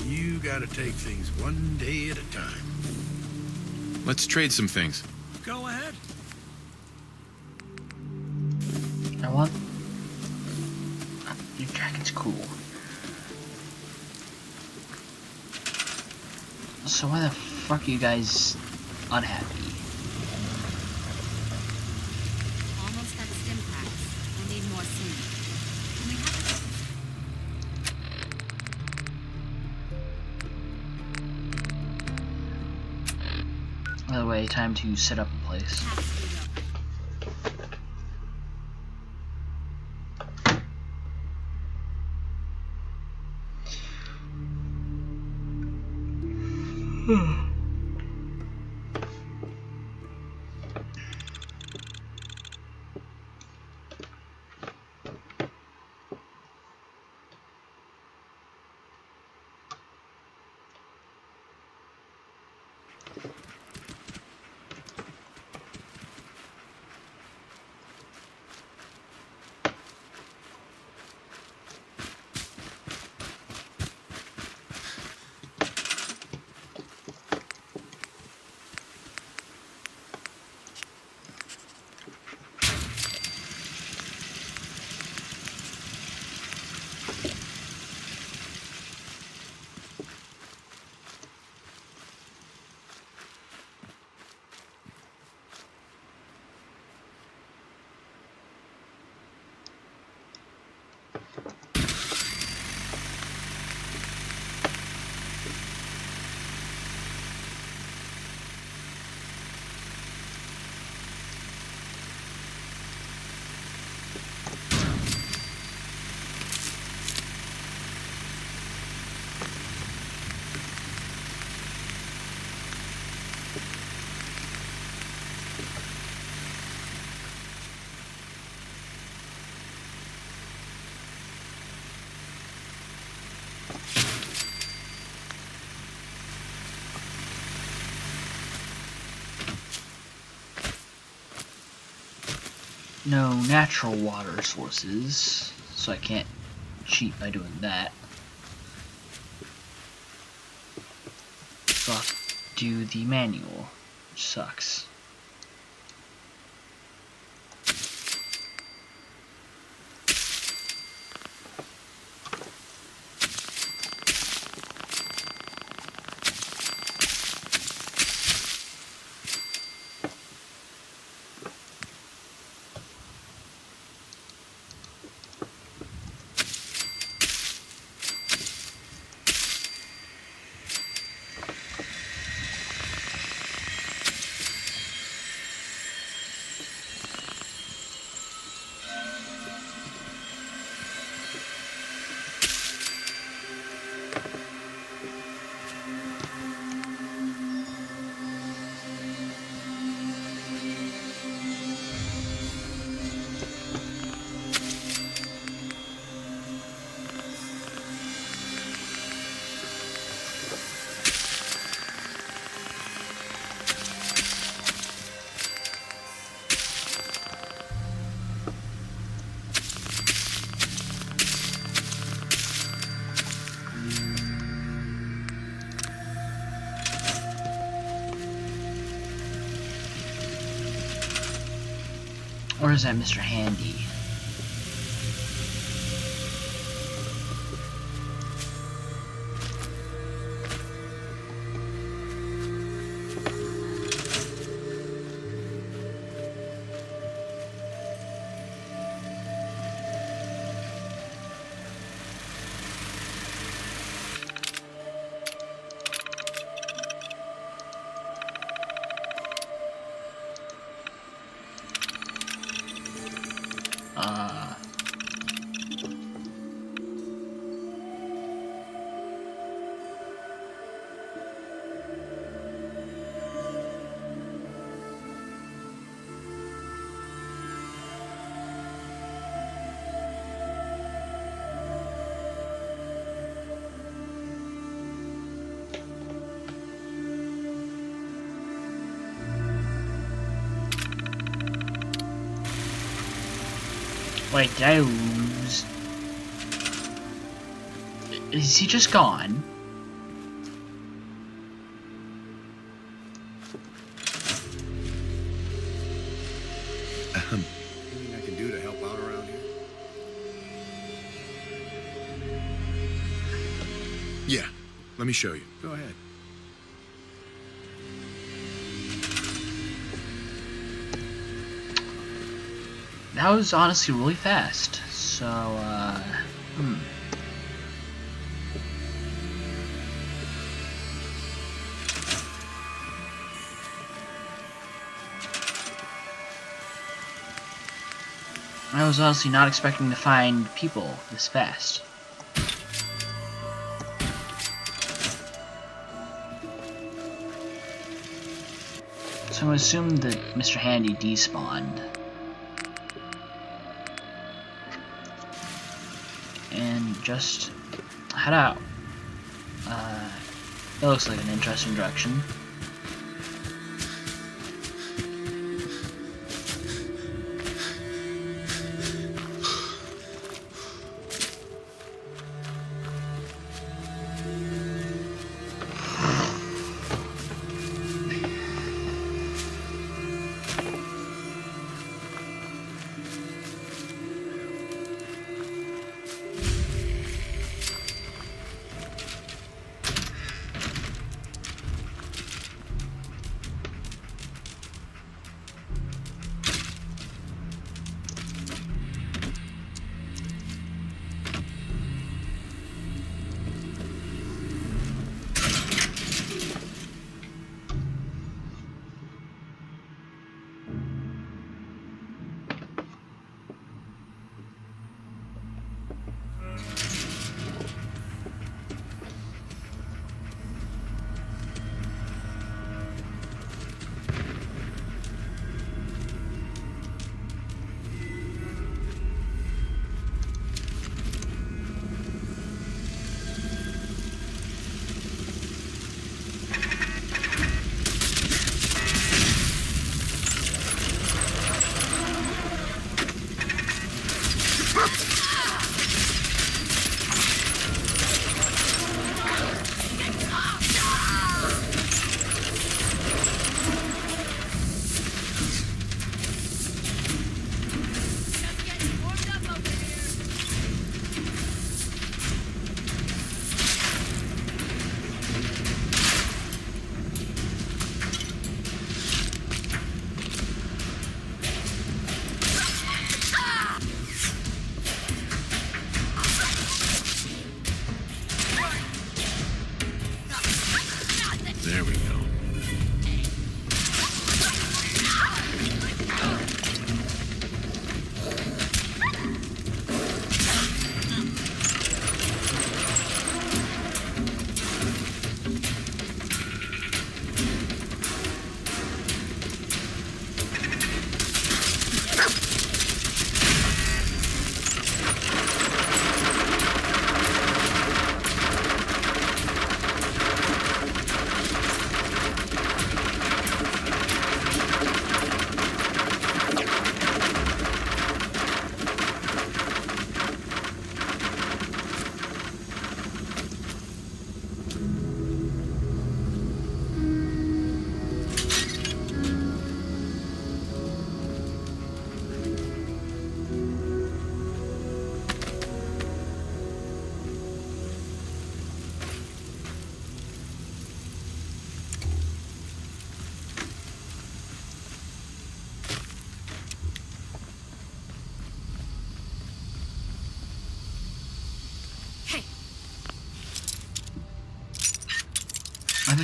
you gotta take things one day at a time. Let's trade some things. Go ahead. I want... Your jacket's cool. So why the fuck are you guys unhappy? Almost at stim packs. We'll need more soon. Can we have By the way, time to set up a place. no natural water sources, so I can't cheat by doing that. So I'll do the manual, which sucks. Or is that Mr. Handy? Wait, did I lose? Is he just gone? Anything I can do to help out around here? Yeah, let me show you. Go ahead. That was honestly really fast. So, I was honestly not expecting to find people this fast. So I'm gonna assume that Mr. Handy despawned. And just head out. That looks like an interesting direction.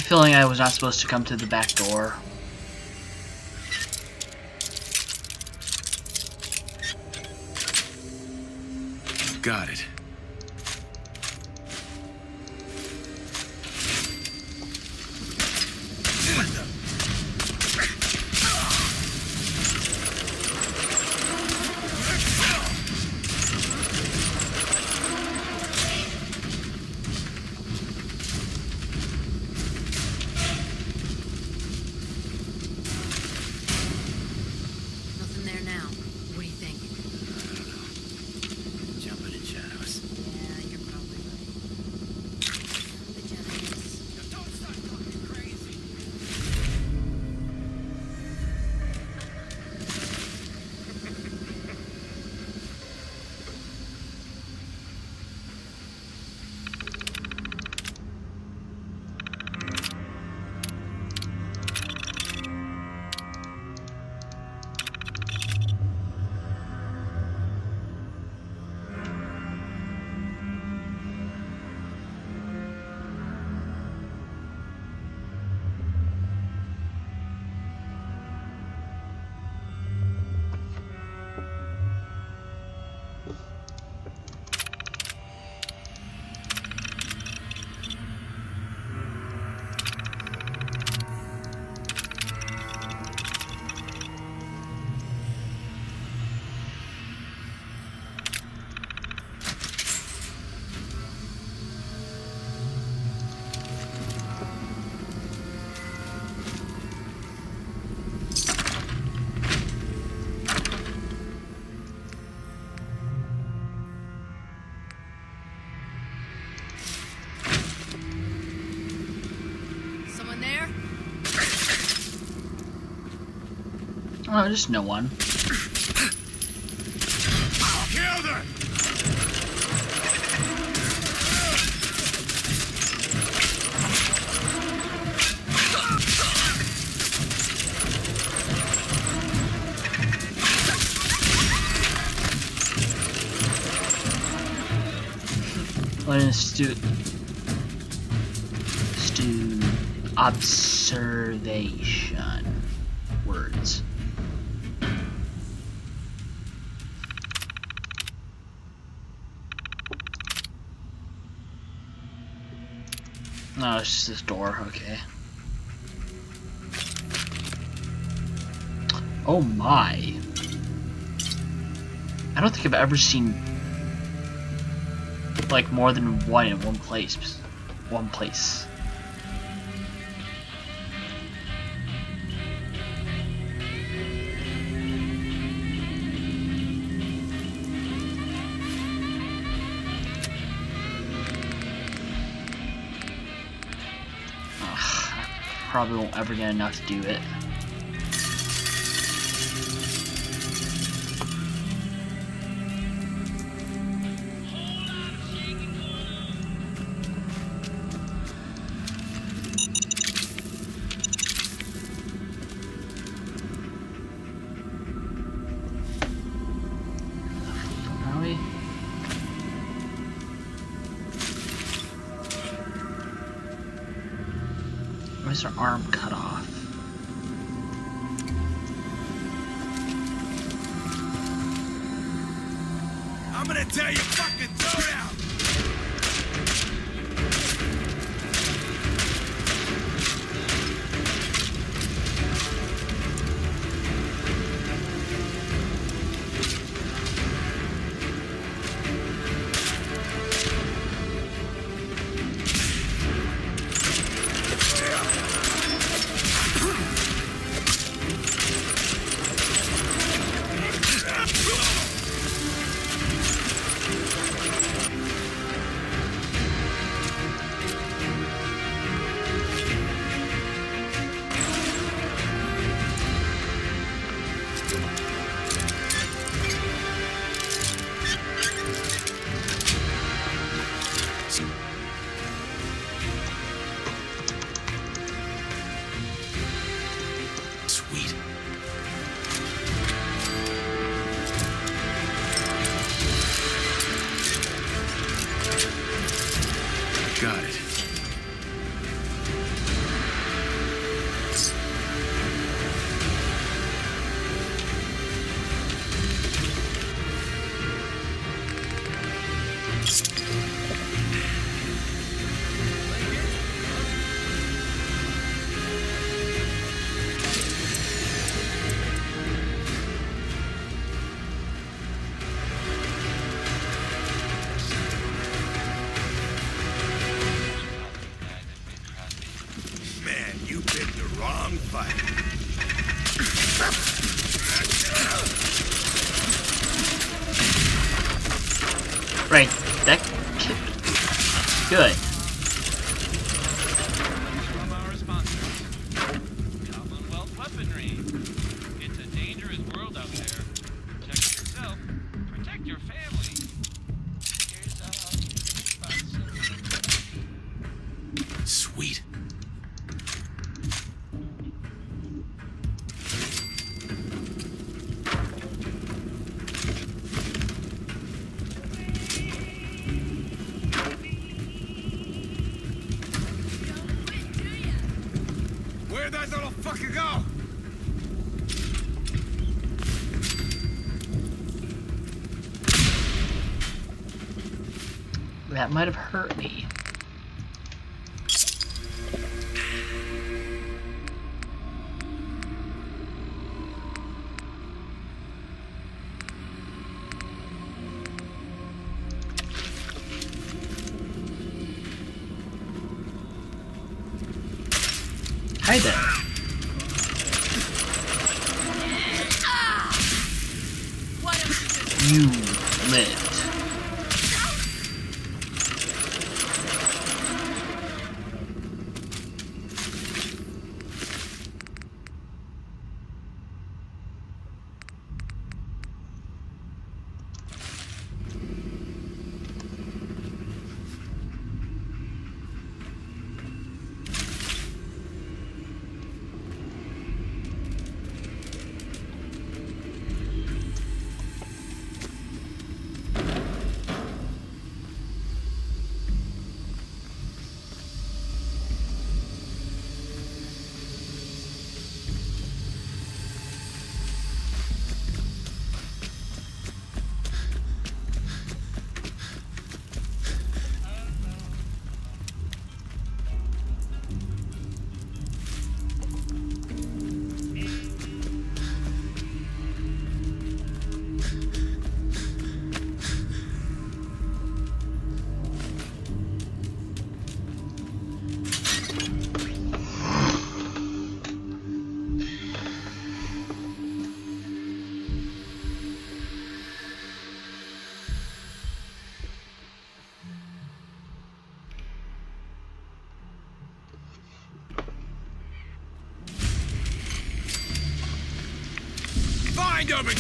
feeling I was not supposed to come to the back door. Got it. Nothing there now. What do you think? Jumping in shadows. Yeah, you're probably right. The Jedi's. Don't start talking crazy. Someone there? Oh, just no one. Kill them! What is observation words. No, it's just this door, okay. Oh my. I don't think I've ever seen like more than one in one place. One place. Probably won't ever get enough to do it. Are we? Why is her arm cut off? I'm gonna tell you fucking throw it out! Right, that good. From our sponsors, Commonwealth Weaponry. It's a dangerous world out there. Protect yourself, protect your family. Here's Sweet. Where'd that little fucker go? That might have hurt me. Hi there. You lived. Find him and...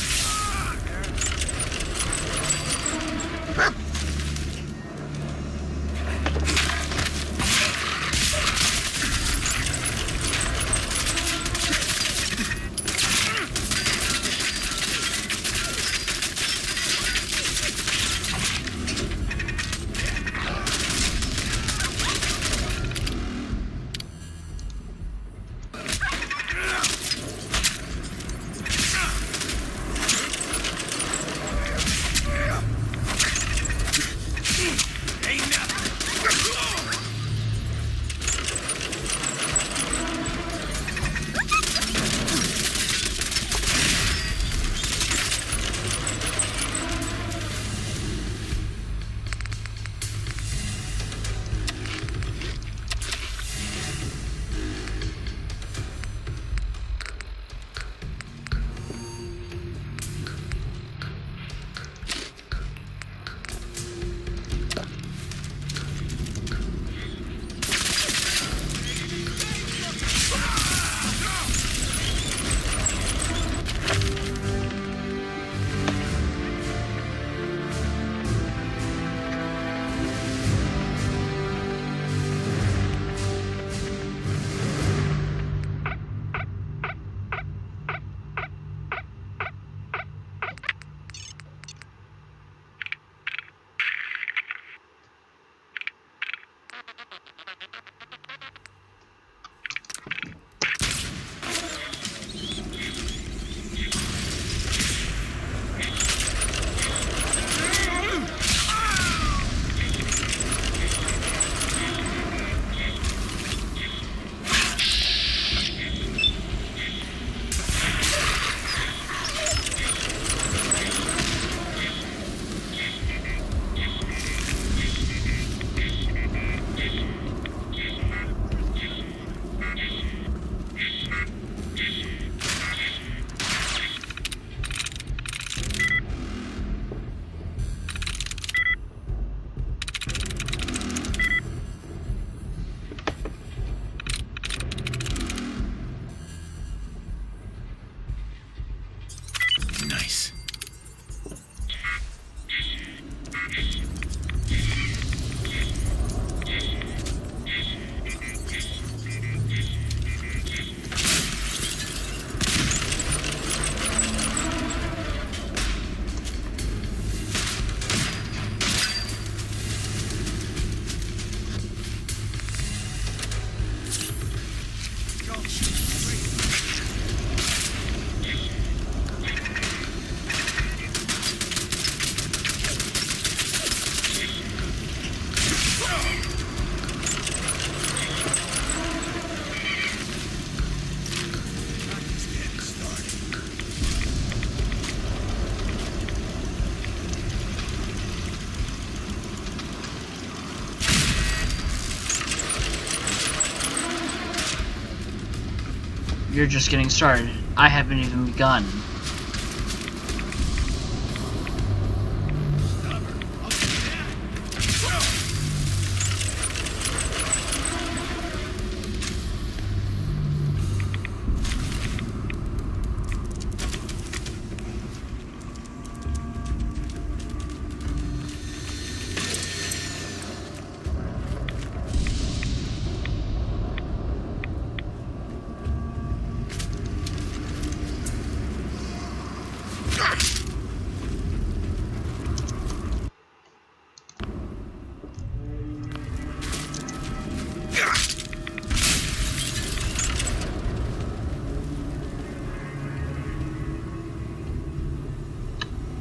You're just getting started. I haven't even begun.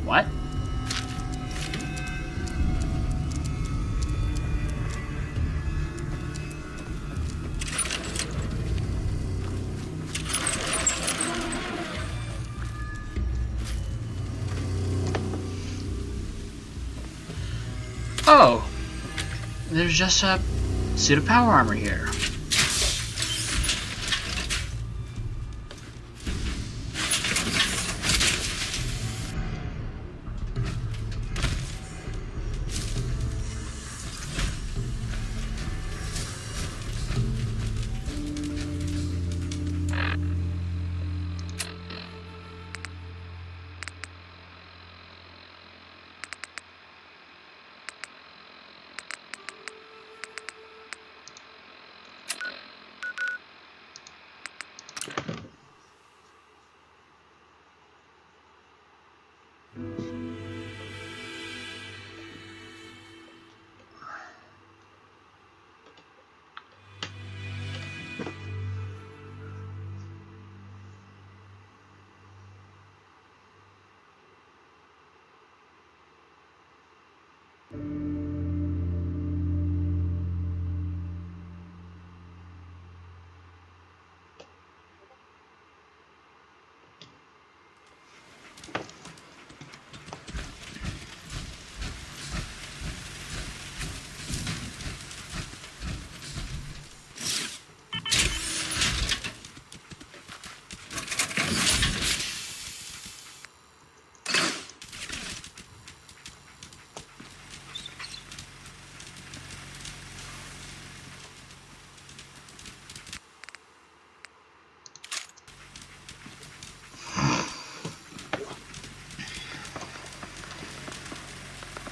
What? Oh, there's just a suit of power armor here.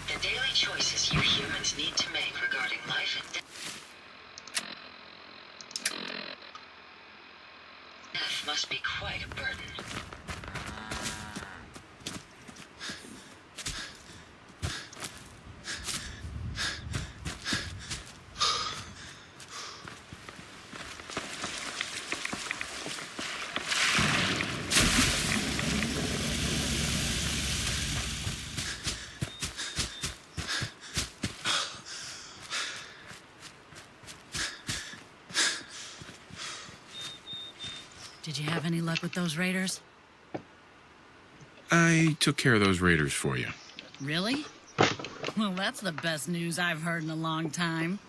The daily choices you humans need to make regarding life and death must be quite a burden. Did you have any luck with those raiders? I took care of those raiders for you. Really? Well, that's the best news I've heard in a long time.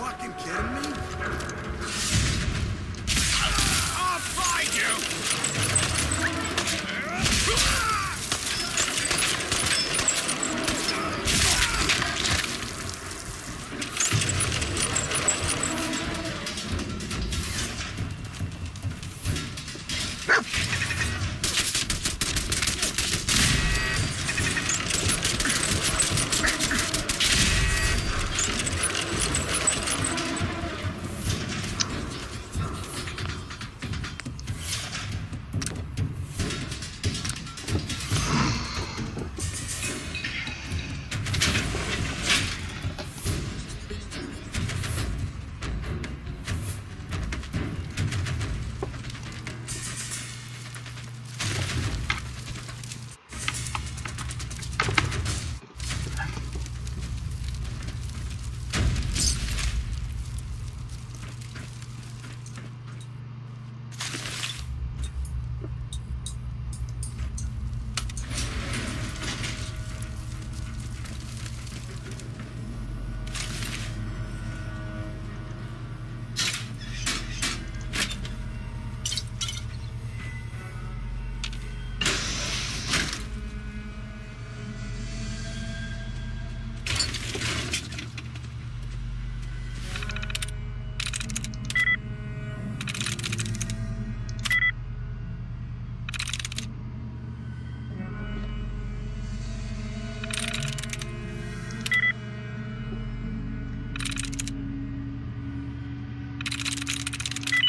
fucking kidding me? I'll find you!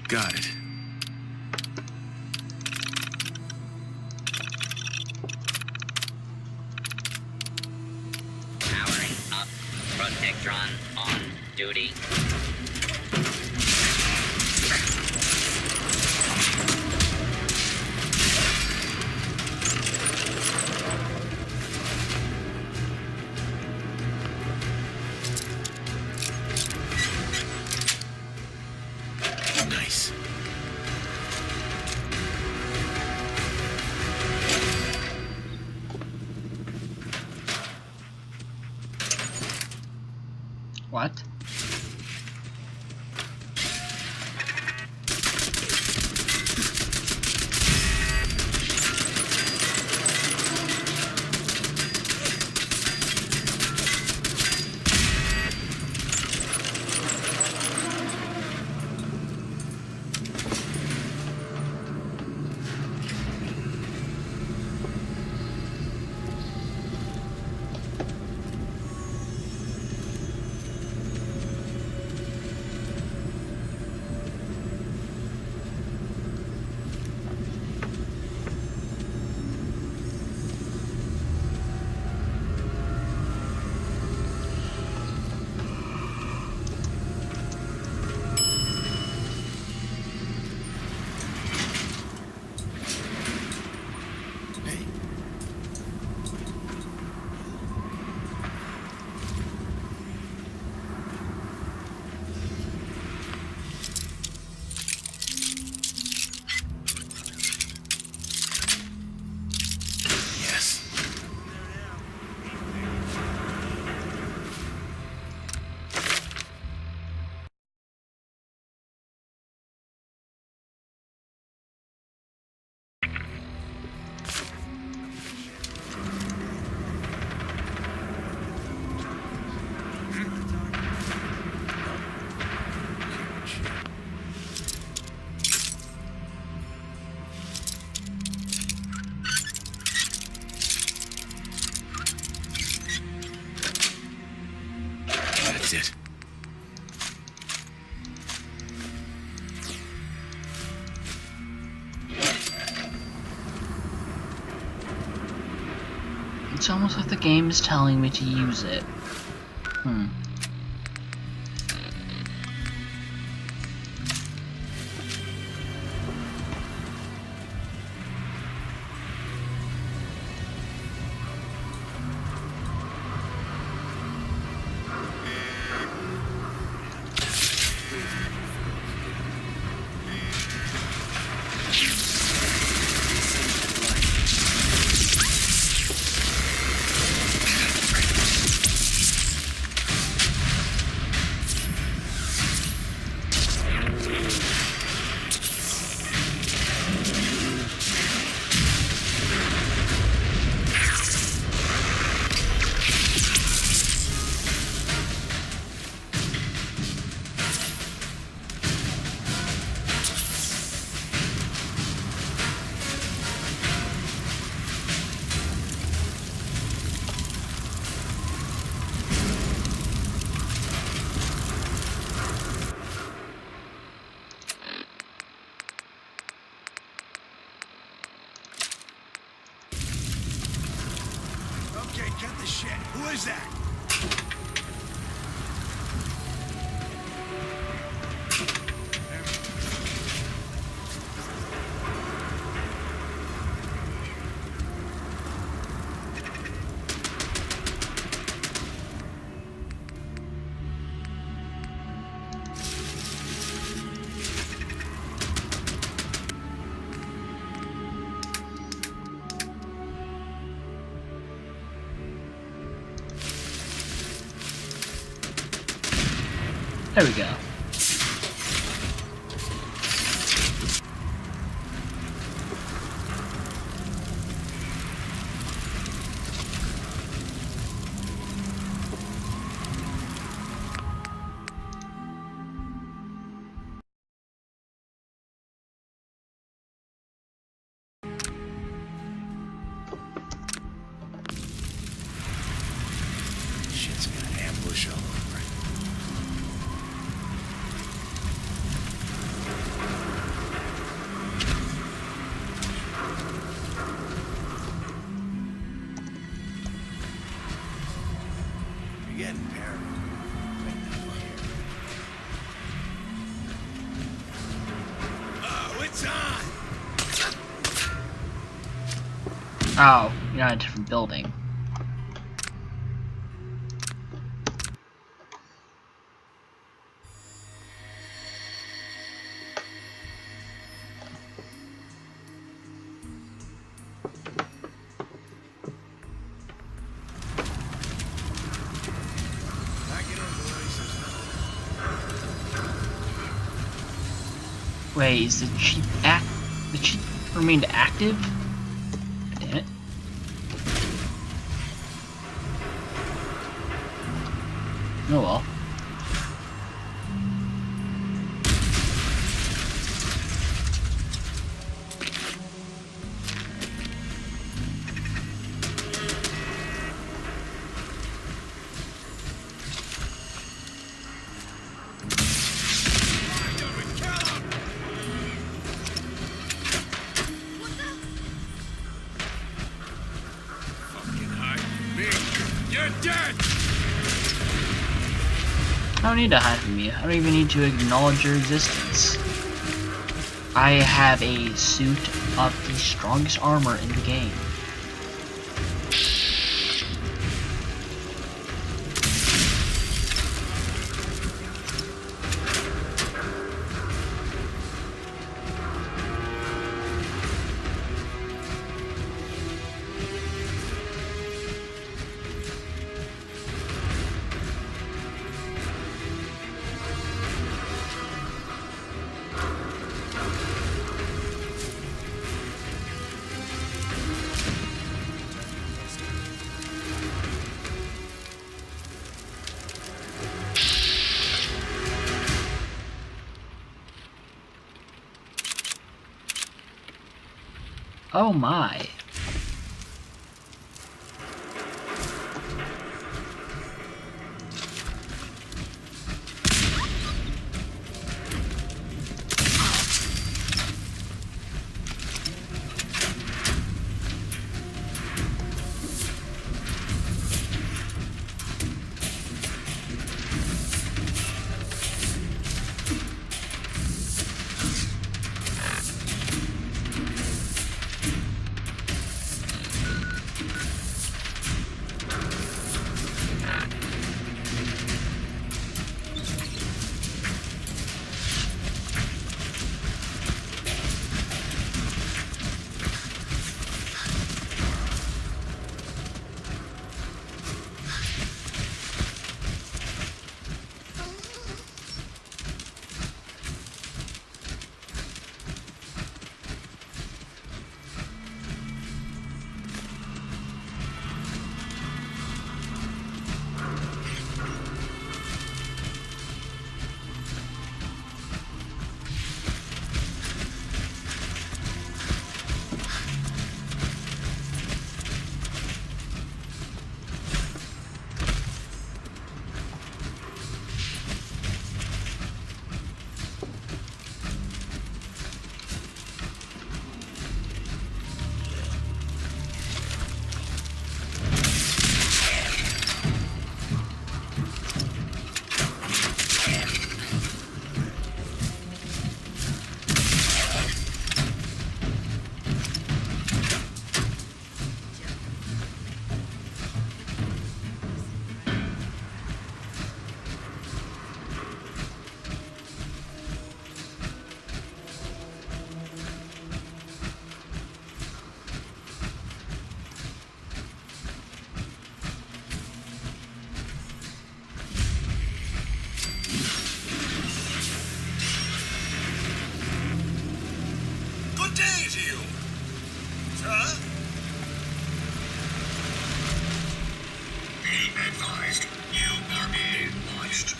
Got it. Powering up. Protectron on duty. Nice. What? That's it. It's almost like the game is telling me to use it. Cut the shit. Who is that? There we go. Shit's got an ambush all over it. You're getting paranoid. Oh, it's on! Oh, you're in a different building. Wait, is the cheat remained active? Damn it. Oh well. You're dead! I don't need to hide from you. I don't even need to acknowledge your existence. I have a suit of the strongest armor in the game. Oh my. advised, you are being watched.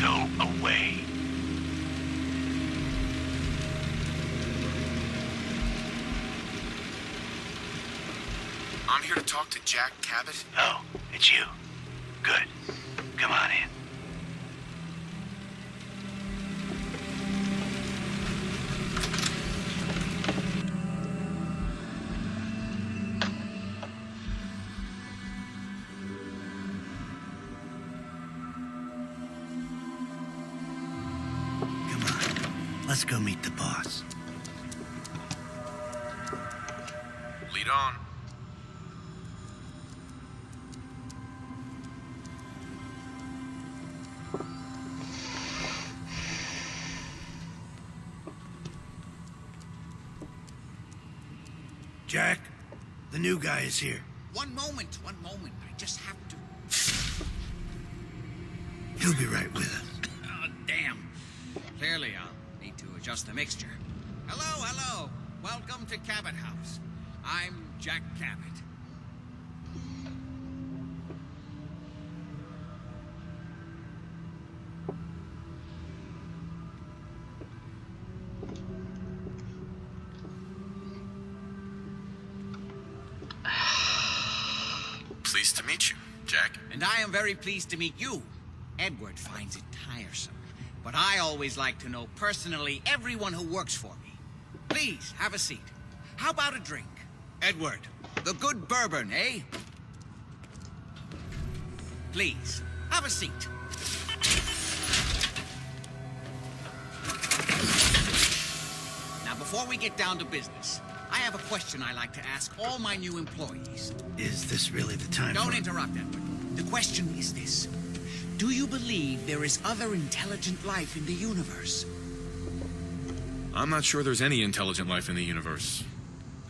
Go away. I'm here to talk to Jack Cabot. Oh, it's you. Good. Come on in. Come on. Let's go meet the boss. Lead on. Jack, the new guy is here. One moment. I just have to... He'll be right with us. Oh, damn. Clearly, I'll need to adjust the mixture. Hello. Welcome to Cabot House. I'm Jack Cabot. Pleased to meet you, Jack. And I am very pleased to meet you. Edward finds it tiresome, but I always like to know personally everyone who works for me. Please, have a seat. How about a drink? Edward, the good bourbon, eh? Please, have a seat. Now, before we get down to business, I have a question I like to ask all my new employees. Is this really the time? Don't interrupt, Edward. The question is this. Do you believe there is other intelligent life in the universe? I'm not sure there's any intelligent life in the universe.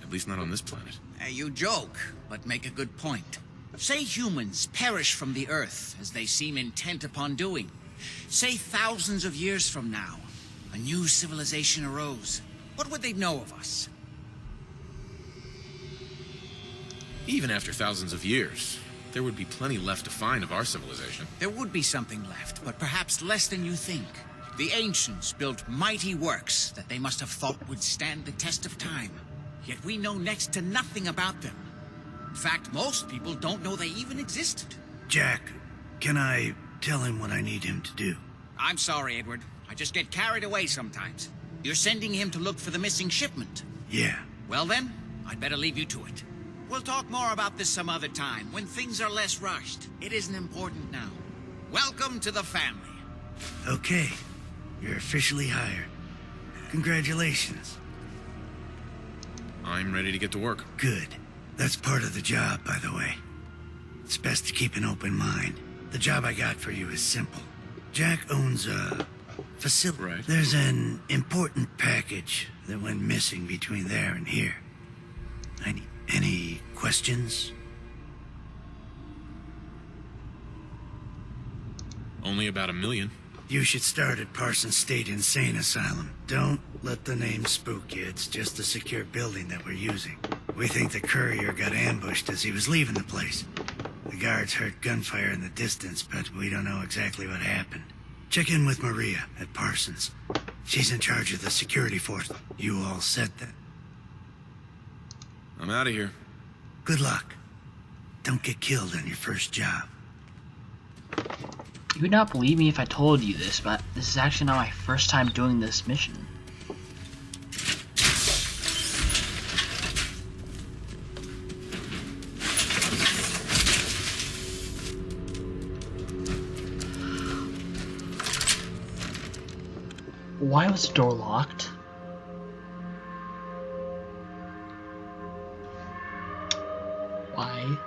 At least not on this planet. You joke, but make a good point. Say humans perish from the Earth, as they seem intent upon doing. Say thousands of years from now, a new civilization arose. What would they know of us? Even after thousands of years, there would be plenty left to find of our civilization. There would be something left, but perhaps less than you think. The ancients built mighty works that they must have thought would stand the test of time. Yet we know next to nothing about them. In fact, most people don't know they even existed. Jack, can I tell him what I need him to do? I'm sorry, Edward. I just get carried away sometimes. You're sending him to look for the missing shipment? Yeah. Well then, I'd better leave you to it. We'll talk more about this some other time, when things are less rushed. It isn't important now. Welcome to the family. Okay. You're officially hired. Congratulations. I'm ready to get to work. Good. That's part of the job, by the way. It's best to keep an open mind. The job I got for you is simple. Jack owns a facility. Right. There's an important package that went missing between there and here. Any questions? Only about 1 million. You should start at Parsons State Insane Asylum. Don't let the name spook you. It's just a secure building that we're using. We think the courier got ambushed as he was leaving the place. The guards heard gunfire in the distance, but we don't know exactly what happened. Check in with Maria at Parsons. She's in charge of the security force. You all set that. I'm out of here. Good luck. Don't get killed on your first job. You would not believe me if I told you this, but this is actually not my first time doing this mission. Why was the door locked? Why?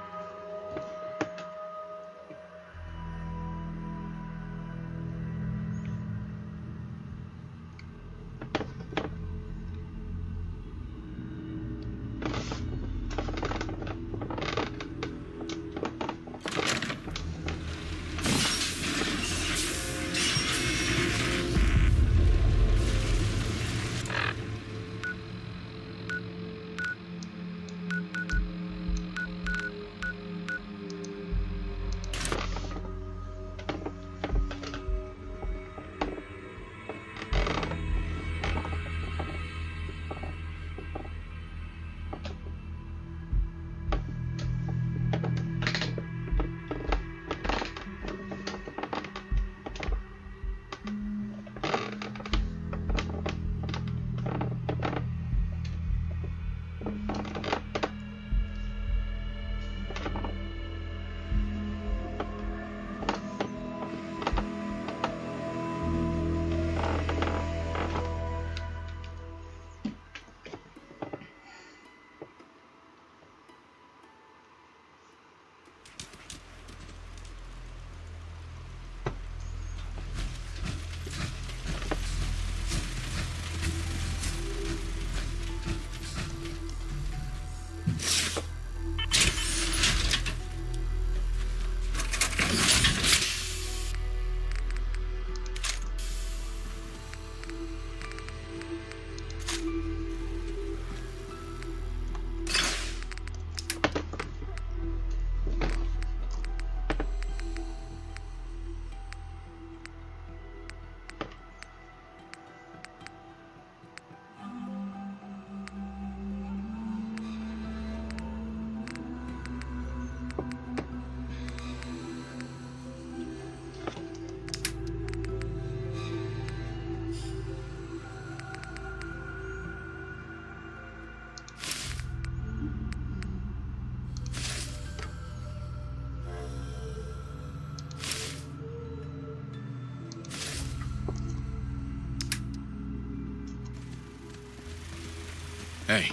Hey.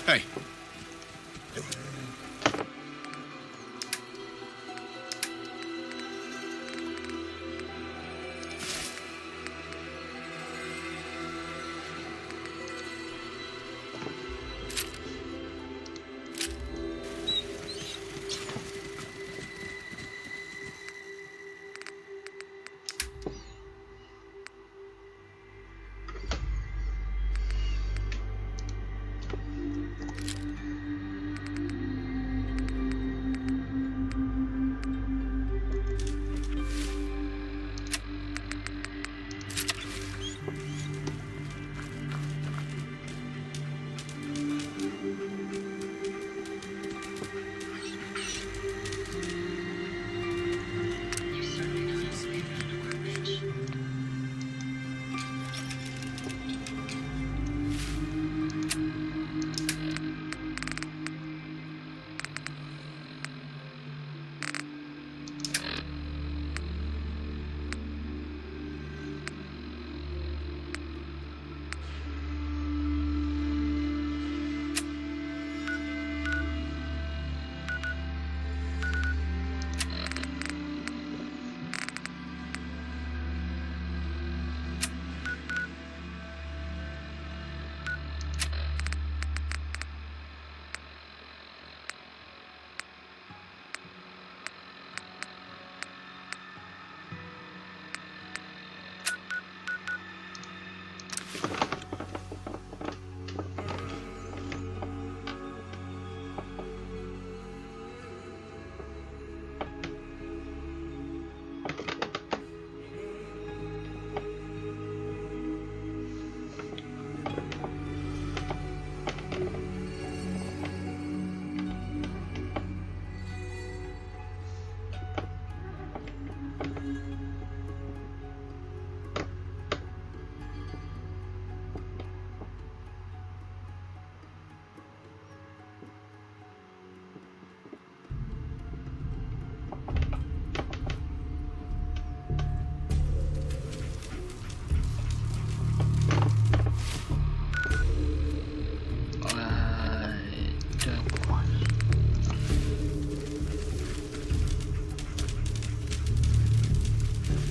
Hey.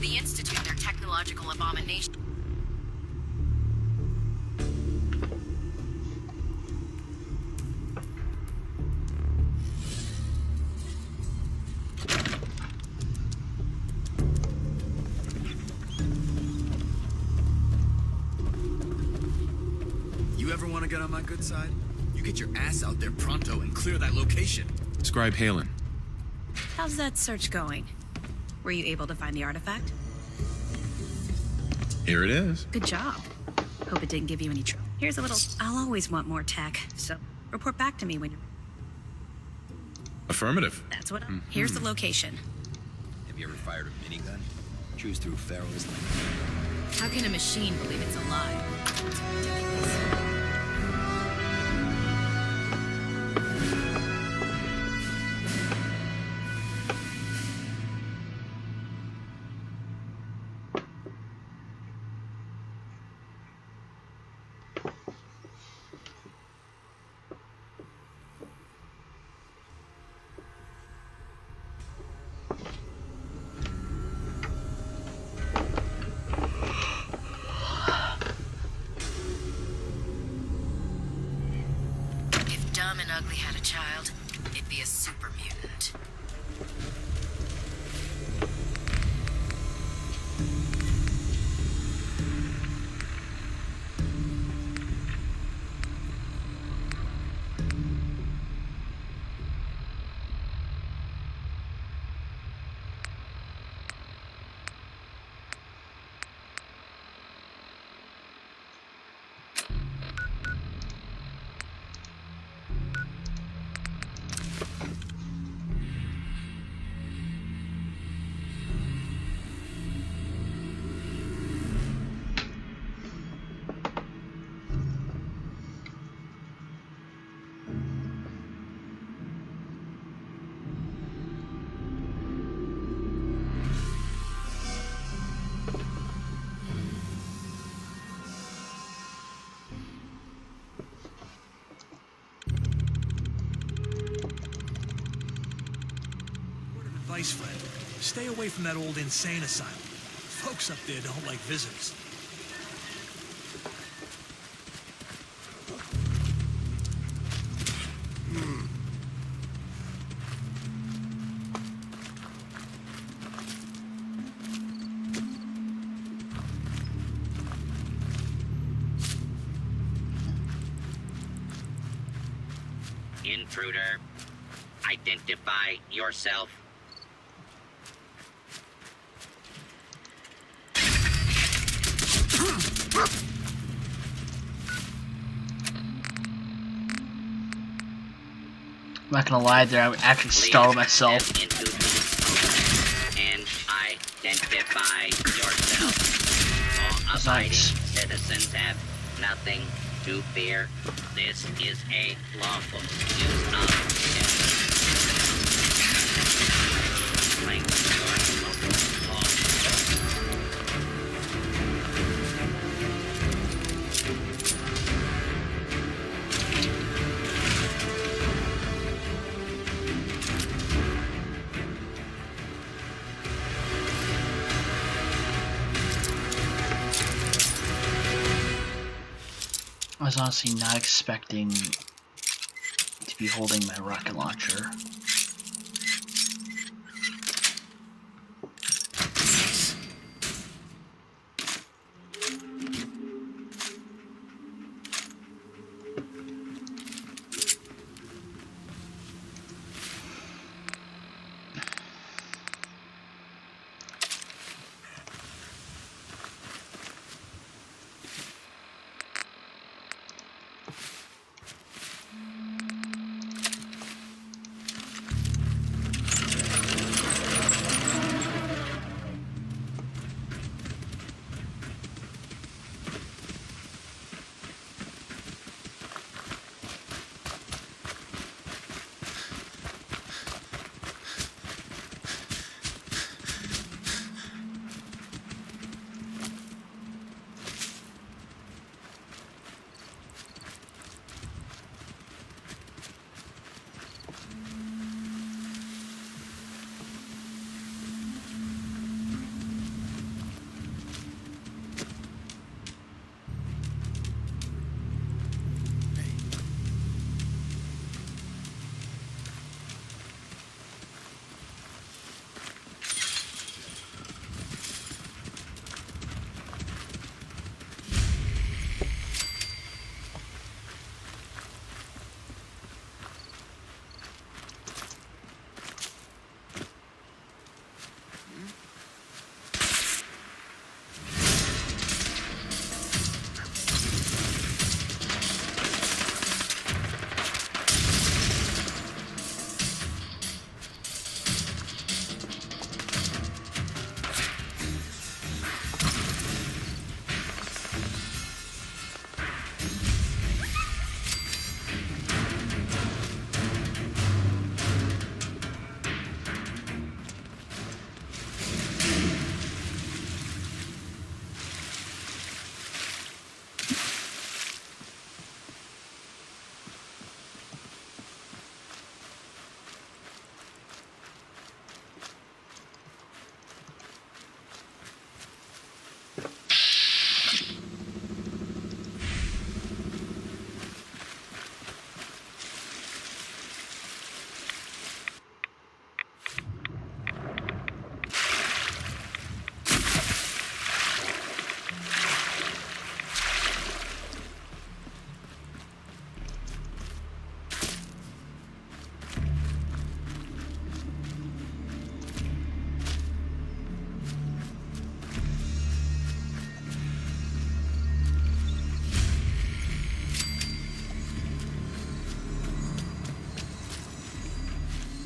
The Institute, their technological abomination. You ever want to get on my good side? You get your ass out there pronto and clear that location. Scribe Halen. How's that search going? Were you able to find the artifact? Here it is. Good job. Hope it didn't give you any trouble. Here's a little... I'll always want more tech, so report back to me when you're... Affirmative. That's what I'm... Here's the location. Have you ever fired a minigun? Cruise through Pharaoh's land. How can a machine believe it's alive? It's ridiculous. Dumb and Ugly had a child, it'd be a super mutant. advice, friend. Stay away from that old insane asylum. Folks up there don't like visitors. Intruder, identify yourself. I'm not gonna lie there, I actually startled myself. And identify yourself. All abiding citizens have nothing to fear. This is a lawful use of I was honestly not expecting to be holding my rocket launcher.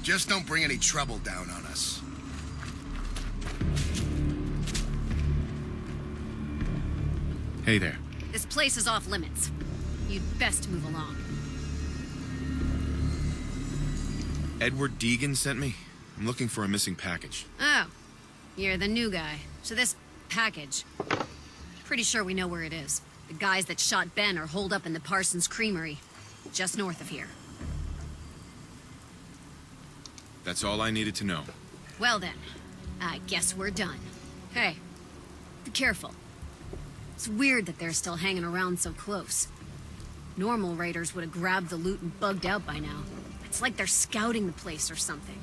Just don't bring any trouble down on us. Hey there. This place is off limits. You'd best move along. Edward Deegan sent me. I'm looking for a missing package. Oh, you're the new guy. So this package, pretty sure we know where it is. The guys that shot Ben are holed up in the Parsons Creamery, just north of here. That's all I needed to know. Well then, I guess we're done. Hey, be careful. It's weird that they're still hanging around so close. Normal raiders would have grabbed the loot and bugged out by now. It's like they're scouting the place or something.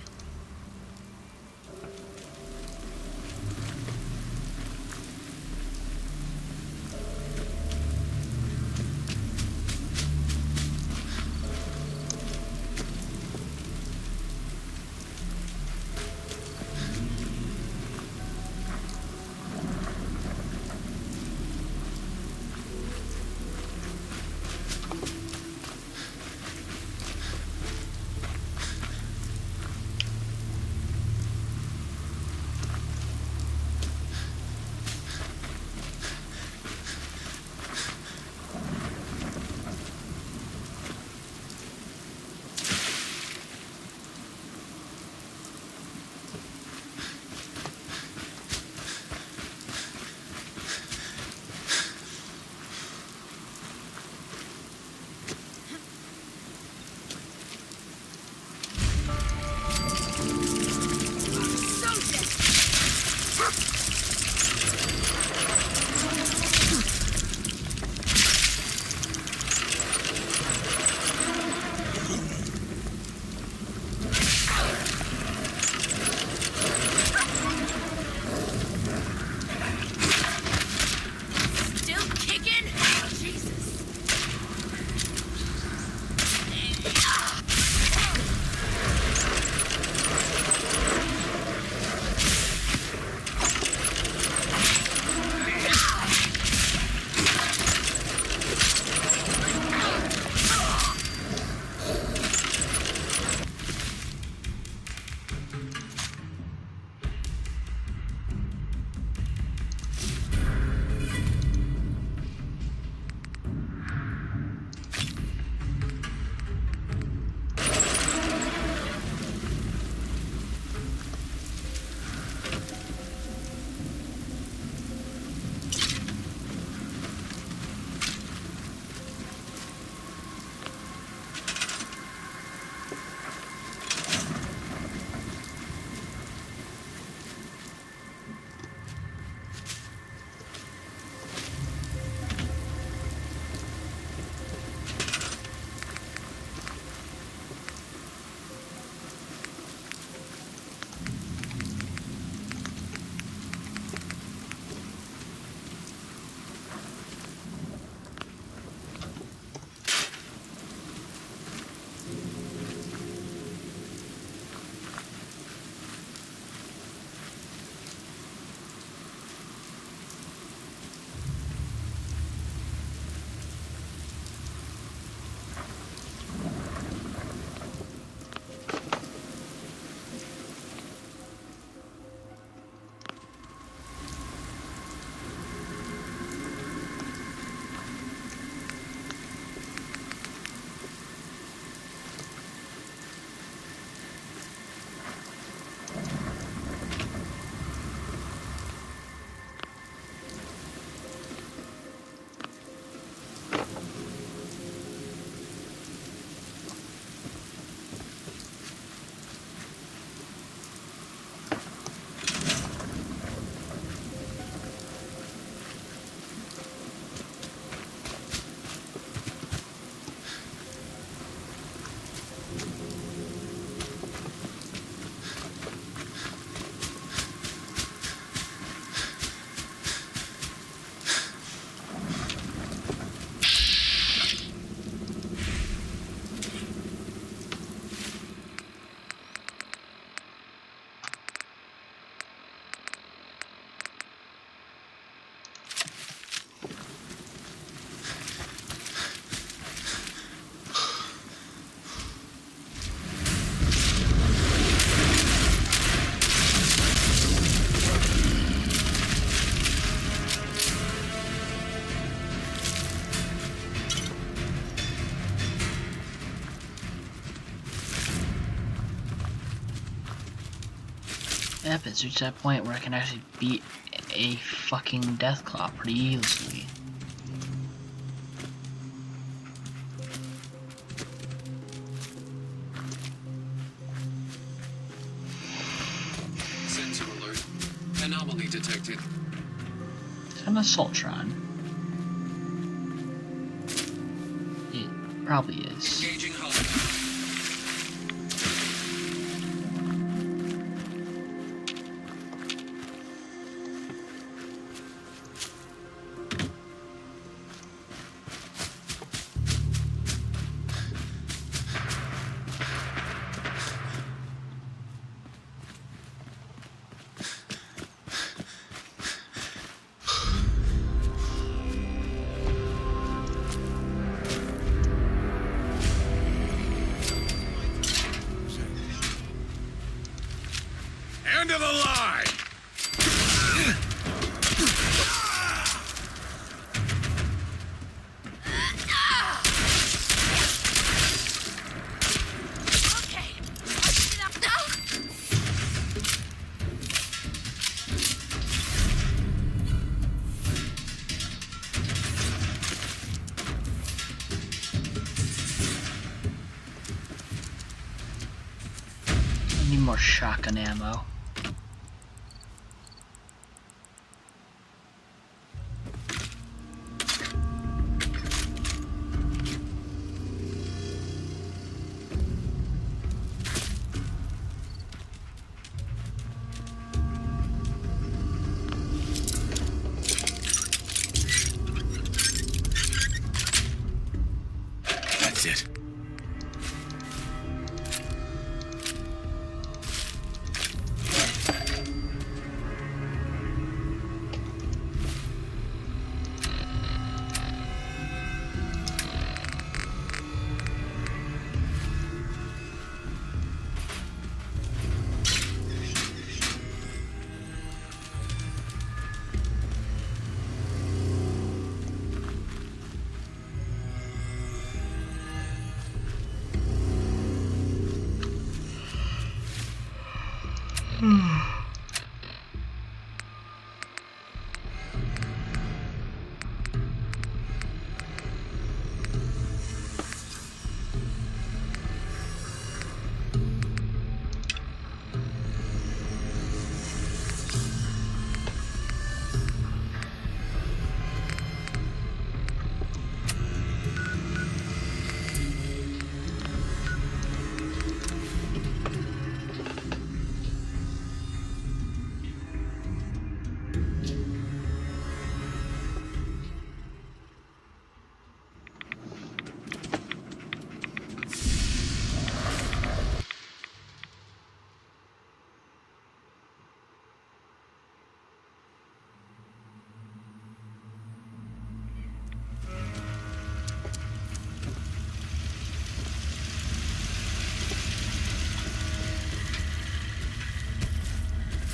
Yep, it's reached that point where I can actually beat a fucking Deathclaw pretty easily. Anomaly detected. Is that an Assaultron? It probably is. Engaging hull. End of the line! I need more shotgun ammo. That's it.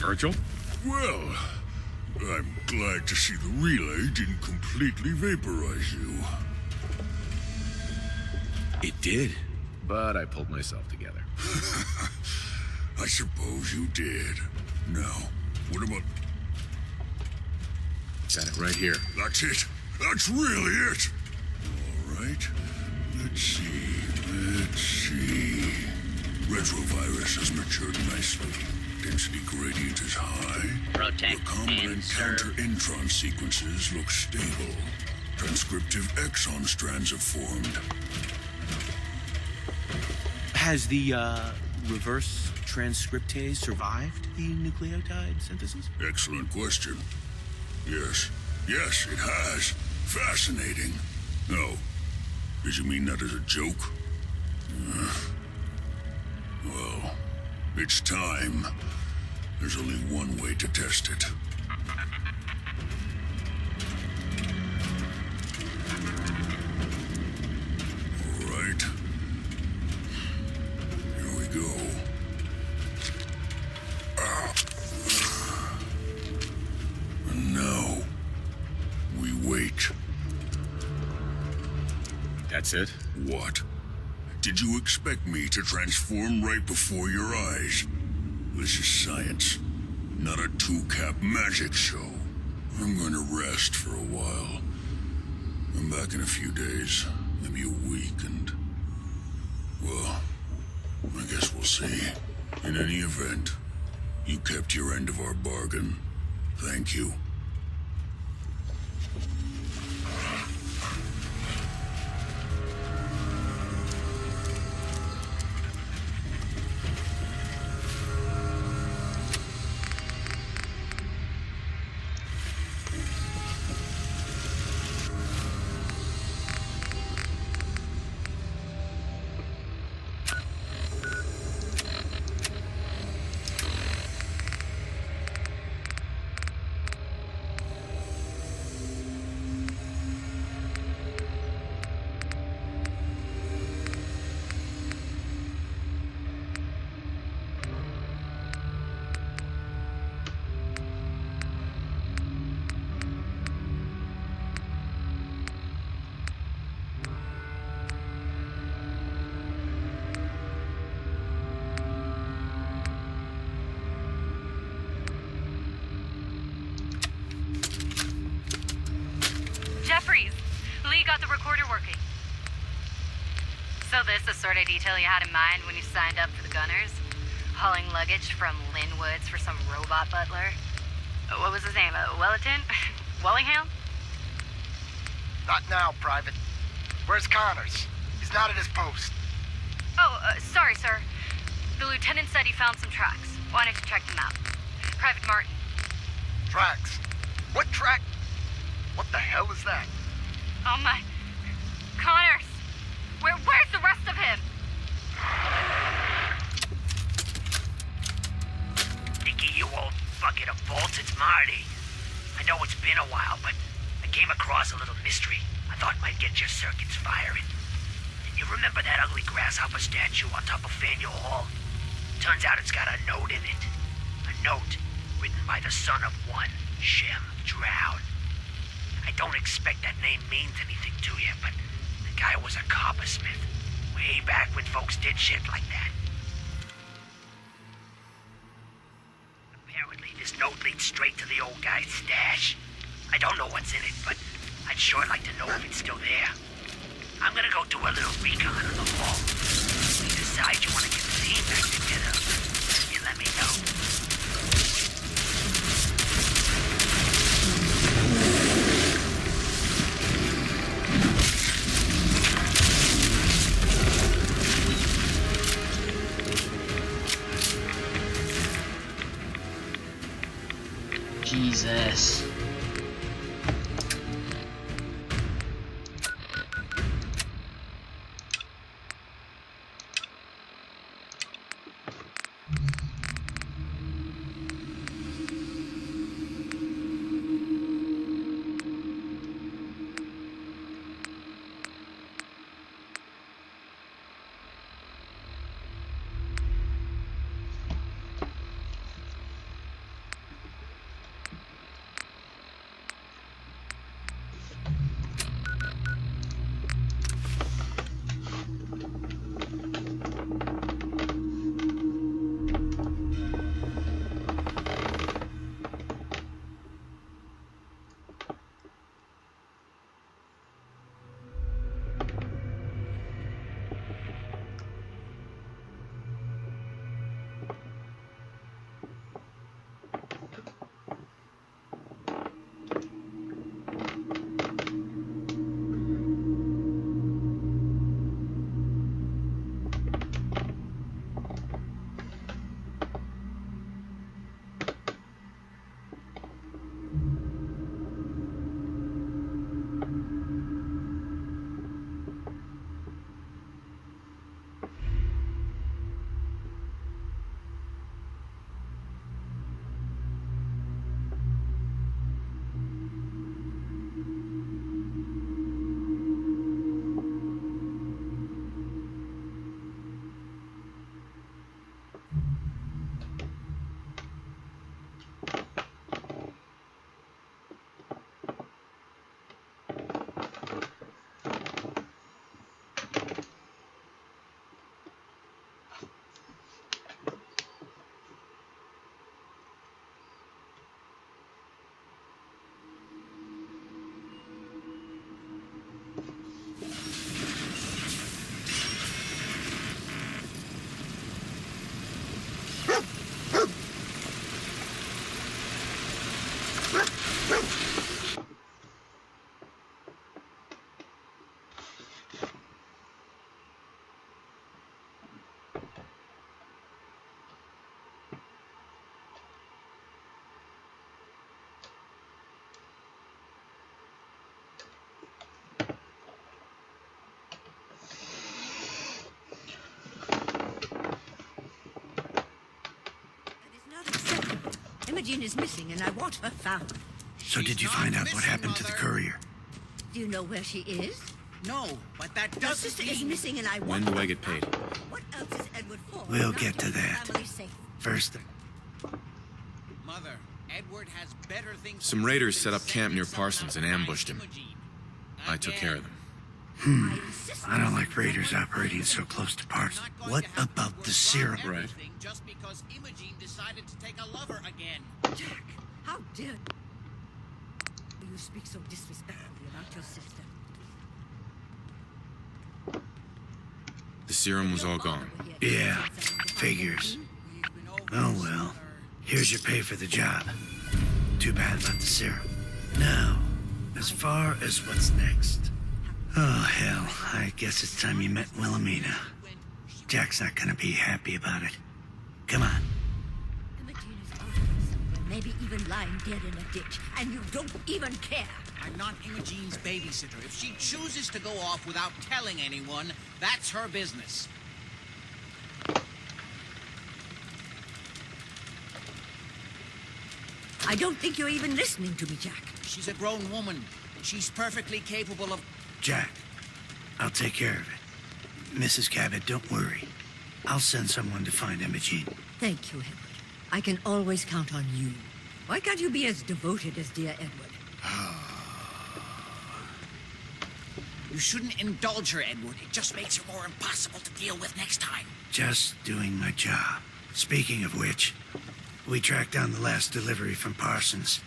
Virgil? Well, I'm glad to see the relay didn't completely vaporize you. It did, but I pulled myself together. I suppose you did. Now, what about... Got it right here. That's it. That's really it. All right. Let's see. Retrovirus has matured nicely. Density gradient is high. Protect Recombinant and serve. counter-intron sequences look stable. Transcriptive exon strands have formed. Has the reverse transcriptase survived the nucleotide synthesis? Excellent question. Yes. Yes, it has. Fascinating. No. Did you mean that as a joke? Well, it's time. There's only one way to test it. All right. Here we go. And now, we wait. That's it? What? Did you expect me to transform right before your eyes? This is science, not a two-cap magic show. I'm going to rest for a while. I'm back in a few days, maybe a week, and... well, I guess we'll see. In any event, you kept your end of our bargain. Thank you. Jeffries, Lee got the recorder working. So this the sort of detail you had in mind when you signed up for the Gunners? Hauling luggage from Linwoods for some robot butler? What was his name? Wellerton? Wellingham? Not now, Private. Where's Connors? He's not at his post. Oh, sorry, sir. The lieutenant said he found some tracks. Wanted to check them out. Private Martin. Tracks? What track? What the hell is that? Oh my... Connors! Where's the rest of him? Nicky, you old bucket of bolts, it's Marty. I know it's been a while, but I came across a little mystery I thought might get your circuits firing. You remember that ugly grasshopper statue on top of Faneuil Hall? Turns out it's got a note in it. A note written by the son of one Shem Drown. I don't expect that name means anything to you, but the guy was a coppersmith. Way back when folks did shit like that. Apparently, this note leads straight to the old guy's stash. I don't know what's in it, but I'd sure like to know if it's still there. I'm gonna go do a little recon on the wall. If you decide you want to get the team back together, you let me know. Jesus. Imogen is missing and I want her found. So did you find out what happened to the courier? Do you know where she is? No, but that Your doesn't sister mean... is missing and I want When do her I get paid? found. What else is Edward for? We'll Not get to keep the that. family safe. First, Mother, Edward has better things... Some raiders set up camp near Parsons and ambushed him. I took care of them. I don't like raiders operating so close to Parsons. What about the serum? Right. Just because Imogen decided to take a lover again. Jack, how dare you speak so disrespectfully about your sister? The serum was all gone. Yeah, figures. Oh well. Here's your pay for the job. Too bad about the serum. Now, as far as what's next. Oh, hell. I guess it's time you met Wilhelmina. Jack's not gonna be happy about it. Come on. Imogen is out there somewhere, maybe even lying dead in a ditch, and you don't even care. I'm not Imogen's babysitter. If she chooses to go off without telling anyone, that's her business. I don't think you're even listening to me, Jack. She's a grown woman. She's perfectly capable of... Jack, I'll take care of it. Mrs. Cabot, don't worry. I'll send someone to find Imogen. Thank you, Edward. I can always count on you. Why can't you be as devoted as dear Edward? You shouldn't indulge her, Edward. It just makes her more impossible to deal with next time. Just doing my job. Speaking of which, we tracked down the last delivery from Parsons.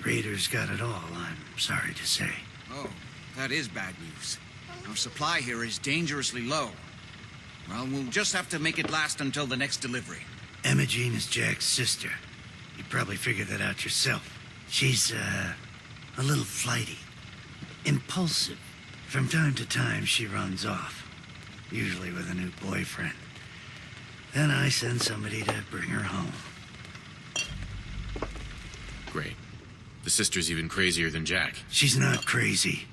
Raiders got it all, I'm sorry to say. Oh, that is bad news. Our supply here is dangerously low. Well, we'll just have to make it last until the next delivery. Imogen is Jack's sister. You probably figured that out yourself. She's, a little flighty. Impulsive. From time to time, she runs off. Usually with a new boyfriend. Then I send somebody to bring her home. Great. The sister's even crazier than Jack. She's not crazy.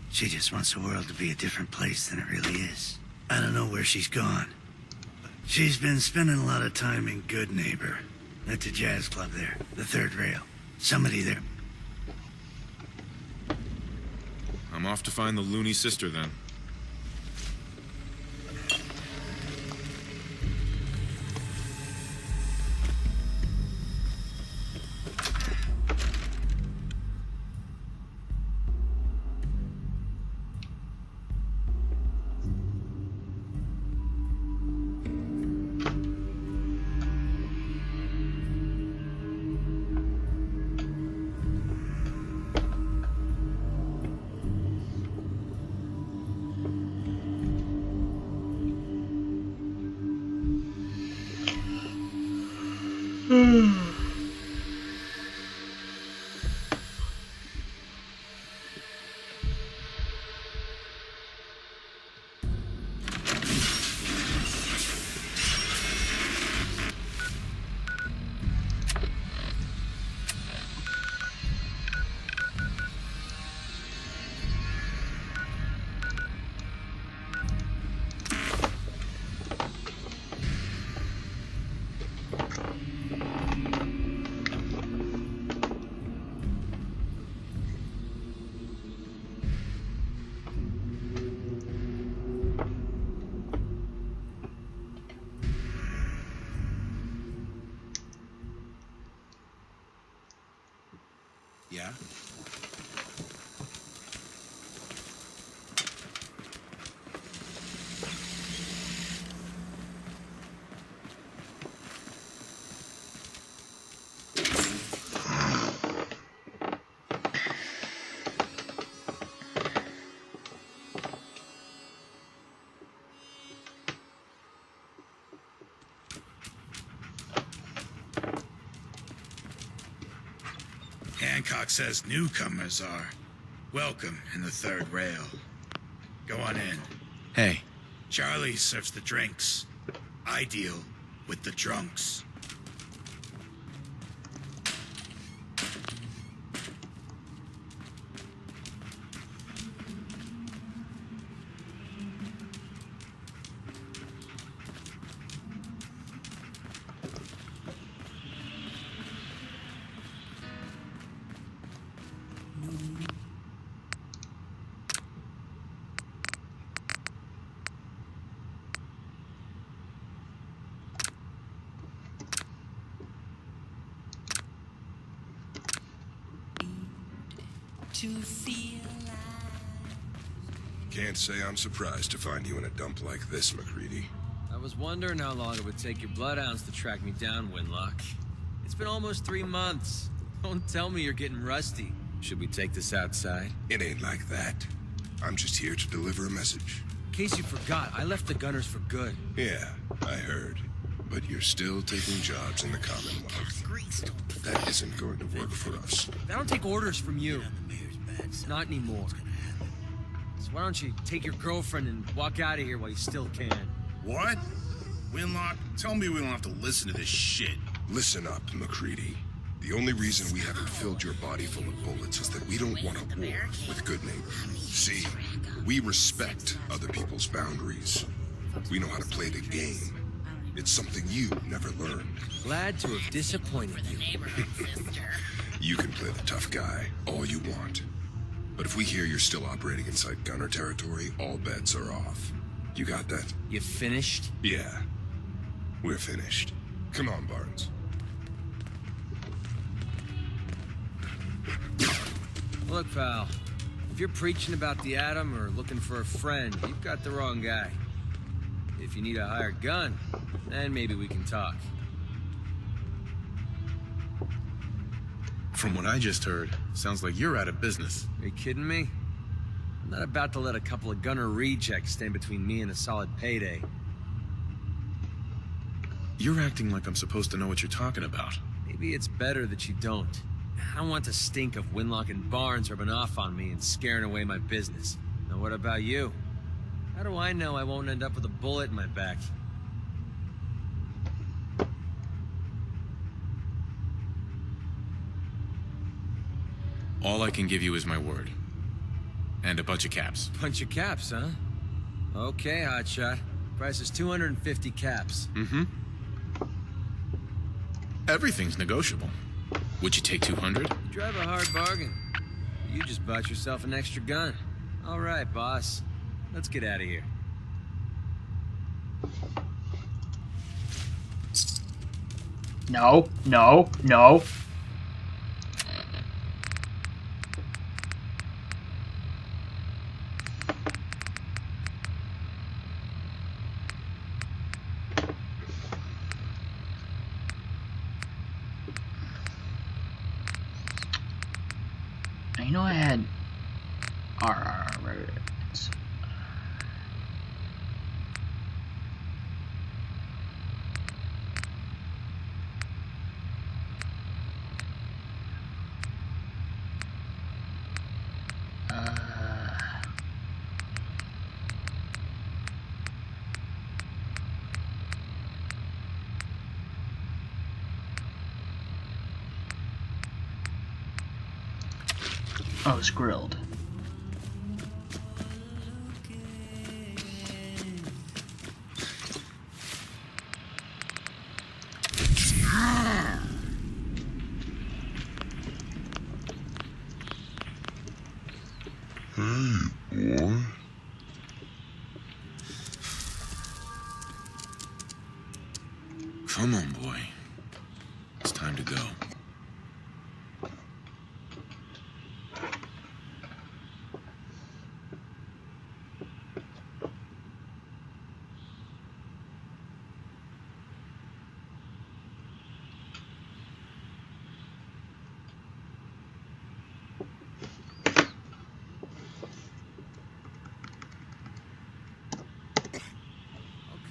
She just wants the world to be a different place than it really is. I don't know where she's gone. She's been spending a lot of time in Good Neighbor. At the jazz club there. The third rail. Somebody there. I'm off to find the loony sister then. Yeah? Hancock says newcomers are welcome in the third rail. Go on in. Hey. Charlie serves the drinks. I deal with the drunks. to feel Can't say I'm surprised to find you in a dump like this, McCready. I was wondering how long it would take your bloodhounds to track me down, Winlock. It's been almost 3 months. Don't tell me you're getting rusty. Should we take this outside? It ain't like that. I'm just here to deliver a message. In case you forgot, I left the Gunners for good. Yeah, I heard. But you're still taking jobs in the Commonwealth. That isn't going to work for us. I don't take orders from you. Not anymore. So why don't you take your girlfriend and walk out of here while you still can? What? Winlock, tell me we don't have to listen to this shit. Listen up, McCready. The only reason we haven't filled your body full of bullets is that we don't want a war with good neighbors. See, we respect other people's boundaries. We know how to play the game. It's something you never learned. Glad to have disappointed you. You can play the tough guy all you want. But if we hear you're still operating inside Gunner territory, all bets are off. You got that? You finished? Yeah. We're finished. Come on, Barnes. Look, pal. If you're preaching about the atom or looking for a friend, you've got the wrong guy. If you need a hired gun, then maybe we can talk. From what I just heard, sounds like you're out of business. Are you kidding me? I'm not about to let a couple of Gunner rejects stand between me and a solid payday. You're acting like I'm supposed to know what you're talking about. Maybe it's better that you don't. I don't want the stink of Winlock and Barnes rubbing off on me and scaring away my business. Now what about you? How do I know I won't end up with a bullet in my back? All I can give you is my word. And a bunch of caps. Bunch of caps, huh? Okay, hotshot. Price is 250 caps. Mm-hmm. Everything's negotiable. Would you take 200? You drive a hard bargain. You just bought yourself an extra gun. All right, boss. Let's get out of here. No, no, no. I know I had it's oh, it's grilled. Hey, boy. Come on, boy. It's time to go.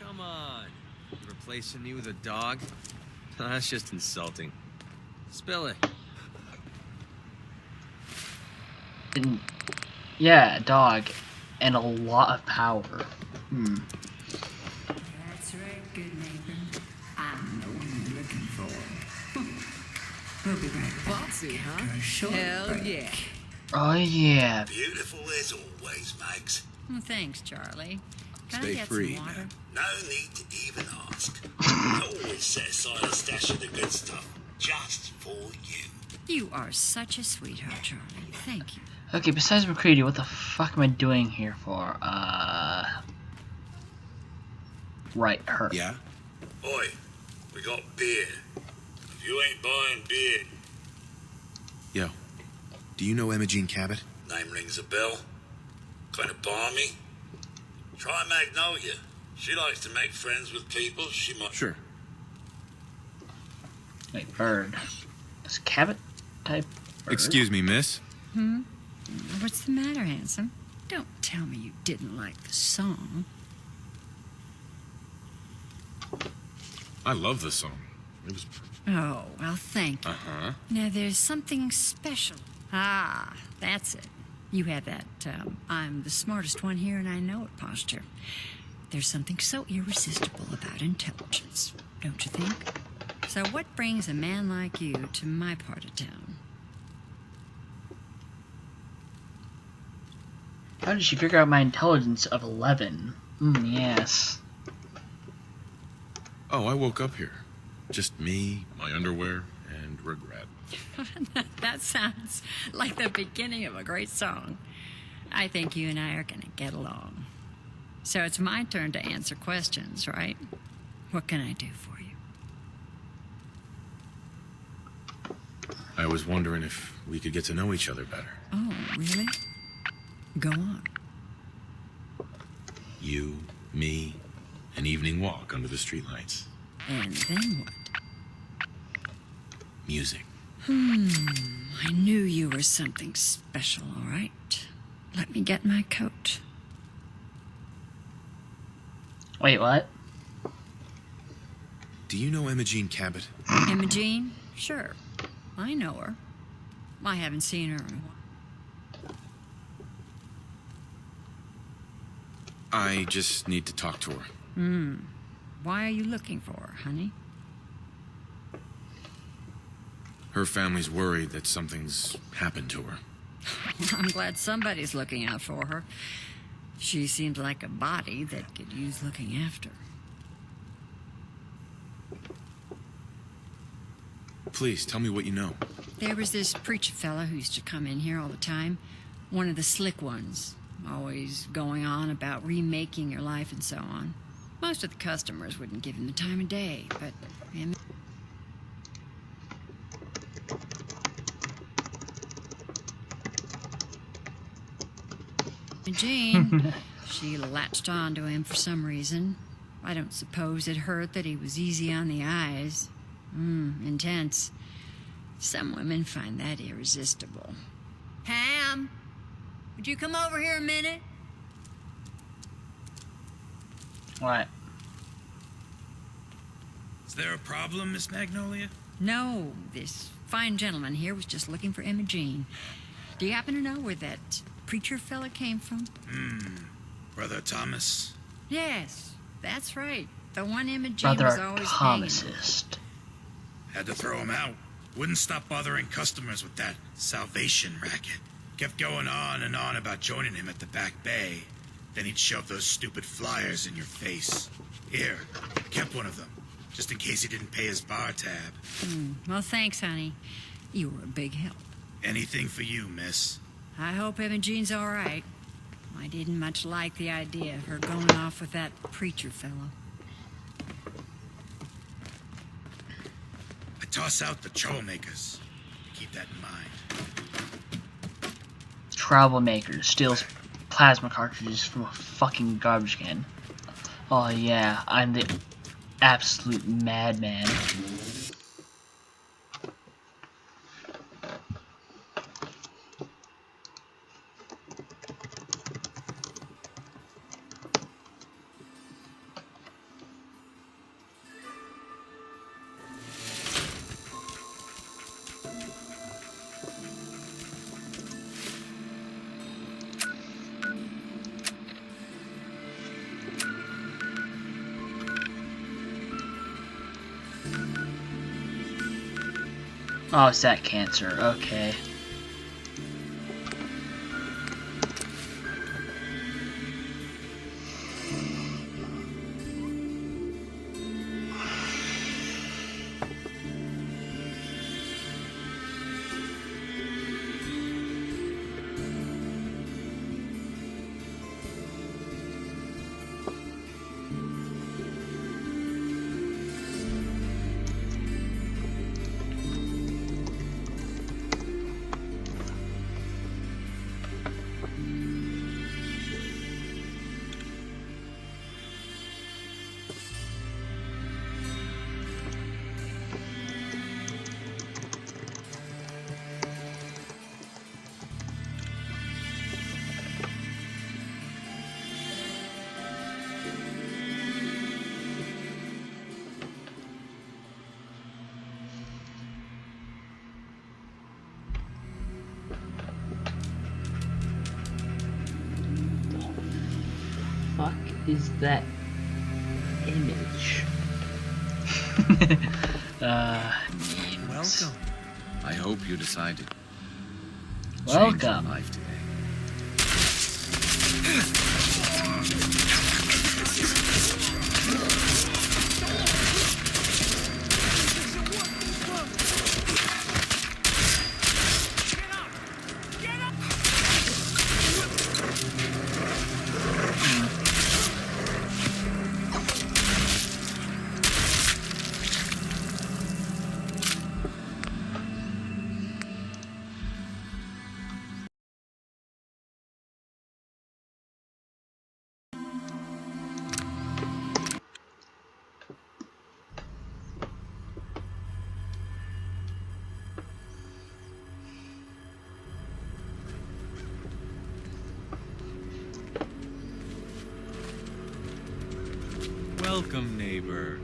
Come on. You replacing me with a dog? That's just insulting. Spill it. And, yeah, a dog. And a lot of power. Hmm. That's right, good neighbor. I know what you're looking for. We'll be right back. Bossy, huh? After a short Hell break. yeah. Oh, yeah. Beautiful as always, Mags. Thanks, Charlie. Can Stay I get free, some water? man. No need to even ask. I always set aside a stash of the good stuff just for you. You are such a sweetheart, Charlie. Thank you. Okay, besides McCready, what the fuck am I doing here for? Right, her. Yeah? Oi, we got beer. If you ain't buying beer, Yo, Do you know Imogene Cabot? Name rings a bell. Kind of balmy. Try Magnolia. She likes to make friends with people. She might... Sure. Wait, bird. Is Cabot type bird? Excuse me, miss? What's the matter, handsome? Don't tell me you didn't like the song. I love the song. It was... Oh, well, thank you. Uh-huh. Now, there's something special. Ah, that's it. You have that, I'm the smartest one here and I know it posture. There's something so irresistible about intelligence, don't you think? So what brings a man like you to my part of town? How did she figure out my intelligence of 11? Yes. Oh, I woke up here. Just me, my underwear, and regret. That sounds like the beginning of a great song. I think you and I are gonna get along. So it's my turn to answer questions, right? What can I do for you? I was wondering if we could get to know each other better. Oh, really? Go on. You, me, an evening walk under the streetlights. And then what? Music. I knew you were something special, all right? Let me get my coat. Wait, what? Do you know Imogene Cabot? Imogene? Sure. I know her. I haven't seen her in a while. I just need to talk to her. Why are you looking for her, honey? Her family's worried that something's happened to her. I'm glad somebody's looking out for her. She seems like a body that could use looking after. Please, tell me what you know. There was this preacher fella who used to come in here all the time. One of the slick ones. Always going on about remaking your life and so on. Most of the customers wouldn't give him the time of day, but him... Jane, she latched on to him for some reason. I don't suppose it hurt that he was easy on the eyes. Intense. Some women find that irresistible. Ham, would you come over here a minute? What? Is there a problem, Miss Magnolia? No, this fine gentleman here was just looking for Imogene. Do you happen to know where that preacher fella came from? Brother Thomas? Yes, that's right. The one Imogene Brother was always hanging. Thomasist. Had to throw him out. Wouldn't stop bothering customers with that salvation racket. Kept going on and on about joining him at the back bay. Then he'd shove those stupid flyers in your face. Here, kept one of them, just in case he didn't pay his bar tab. Well, thanks, honey. You were a big help. Anything for you, miss. I hope Imogene's all right. I didn't much like the idea of her going off with that preacher fellow. I toss out the troublemakers. Keep that in mind. Troublemaker steals plasma cartridges from a fucking garbage can. Oh yeah, I'm the absolute madman. Oh, it's that cancer. Okay. is that image? Names. Welcome. I hope you decided to Welcome. change your life today. Welcome, neighbor.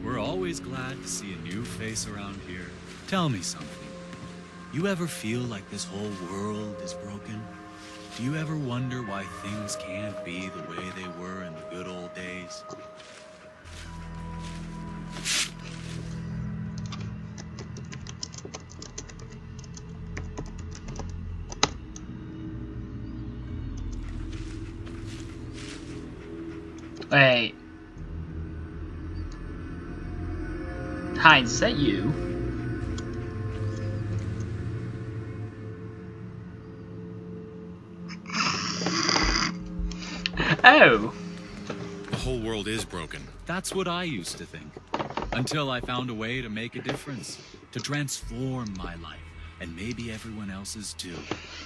We're always glad to see a new face around here. Tell me something. You ever feel like this whole world is broken? Do you ever wonder why things can't be the way they were in the good old days? Wait. Heinz, is that you? Oh. The whole world is broken. That's what I used to think. Until I found a way to make a difference. To transform my life. And maybe everyone else's too.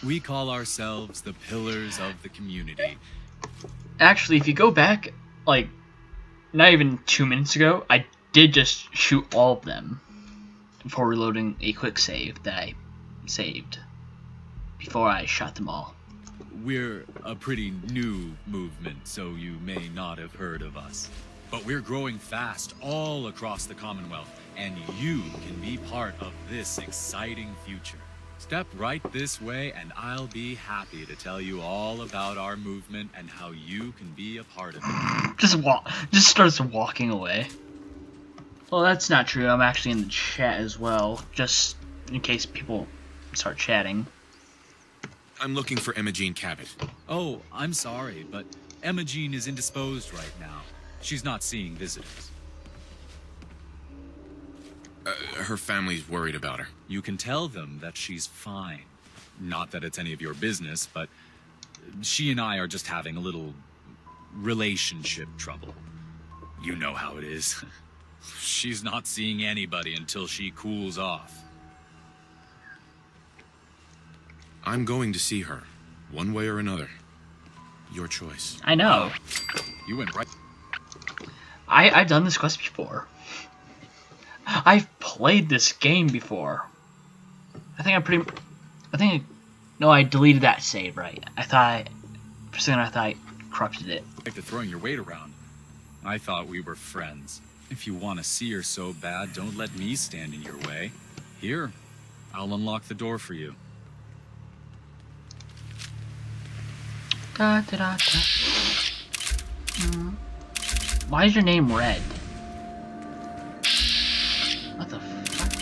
We call ourselves the pillars of the community. Actually, if you go back, like, not even 2 minutes ago, I did just shoot all of them before reloading a quick save that I saved before I shot them all. We're a pretty new movement, so you may not have heard of us. But we're growing fast all across the Commonwealth, and you can be part of this exciting future. Step right this way, and I'll be happy to tell you all about our movement and how you can be a part of it. Just starts walking away. Well, that's not true. I'm actually in the chat as well, just in case people start chatting. I'm looking for Emma Jean Cabot. Oh, I'm sorry, but Emma Jean is indisposed right now. She's not seeing visitors. Her family's worried about her. You can tell them that she's fine. Not that it's any of your business, but she and I are just having a little relationship trouble. You know how it is. She's not seeing anybody until she cools off. I'm going to see her, one way or another. Your choice. I know. You went right. I've done this quest before. I've played this game before. No, I deleted that save, right? For a second I thought I corrupted it. Like to throwing your weight around. I thought we were friends. If you want to see her so bad, don't let me stand in your way. Here, I'll unlock the door for you. Da, da, da, da. Why is your name red? What the fuck?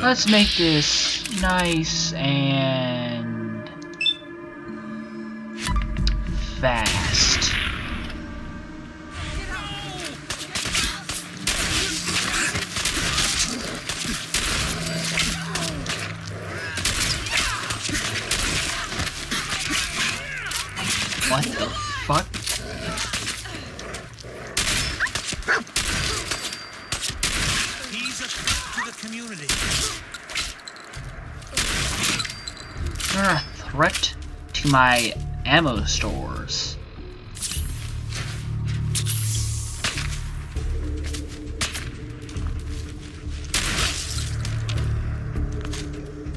Let's make this nice and fast. What the fuck? He's a threat to the community. You're a threat to my ammo stores.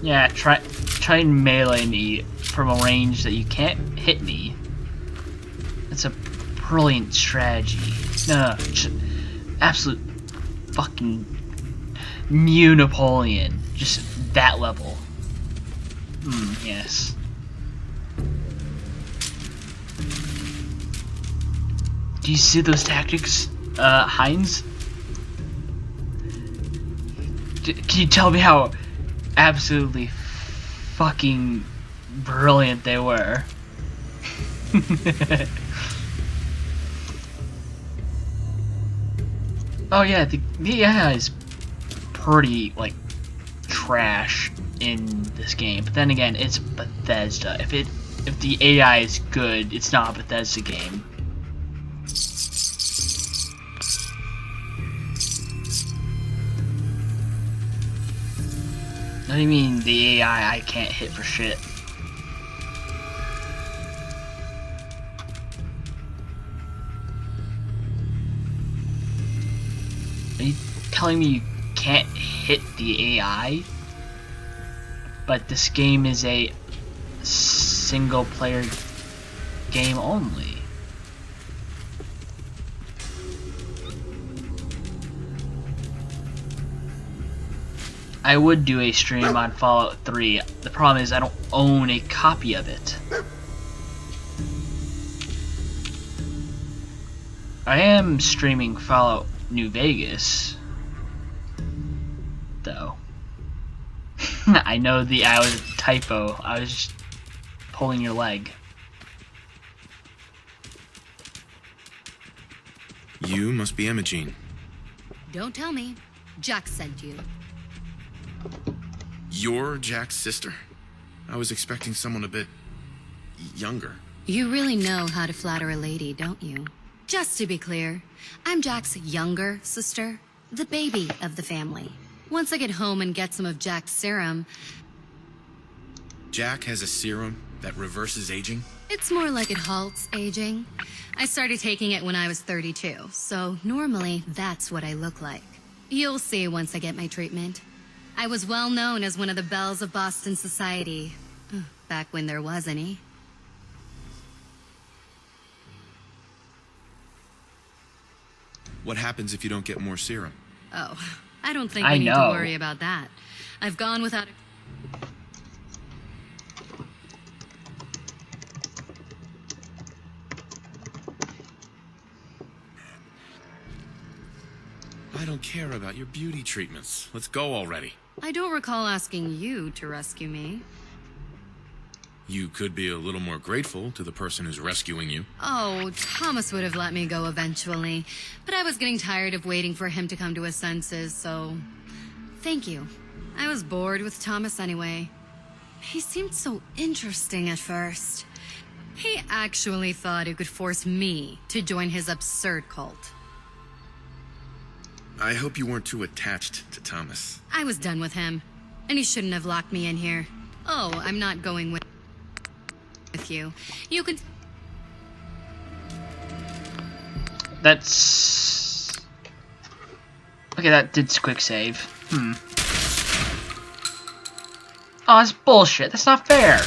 Yeah, try and melee me from a range that you can't hit me. It's a brilliant strategy. No, absolute fucking new Napoleon. Just that level. Yes. Do you see those tactics, Heinz? Can you tell me how absolutely fucking brilliant they were? Oh yeah, the AI is pretty, like, trash in this game. But then again, it's Bethesda. If the AI is good, it's not a Bethesda game. What do you mean the AI I can't hit for shit? Are you telling me you can't hit the AI? But this game is a single player game only. I would do a stream on Fallout 3. The problem is I don't own a copy of it. I am streaming Fallout New Vegas, though. I know I was a typo. I was just pulling your leg. You must be Imogene. Don't tell me. Jack sent you. You're Jack's sister? I was expecting someone a bit younger. You really know how to flatter a lady, don't you? Just to be clear, I'm Jack's younger sister, the baby of the family. Once I get home and get some of Jack's serum... Jack has a serum that reverses aging? It's more like it halts aging. I started taking it when I was 32, so normally that's what I look like. You'll see once I get my treatment. I was well known as one of the belles of Boston society, back when there was any. What happens if you don't get more serum? Oh, I don't think we need to worry about that. I've gone without... I don't care about your beauty treatments. Let's go already. I don't recall asking you to rescue me. You could be a little more grateful to the person who's rescuing you. Oh, Thomas would have let me go eventually, but I was getting tired of waiting for him to come to his senses, so... Thank you. I was bored with Thomas anyway. He seemed so interesting at first. He actually thought he could force me to join his absurd cult. I hope you weren't too attached to Thomas. I was done with him, and he shouldn't have locked me in here. Oh, I'm not going with you. You can... That's... Okay, that did quick save. Oh, that's bullshit. That's not fair.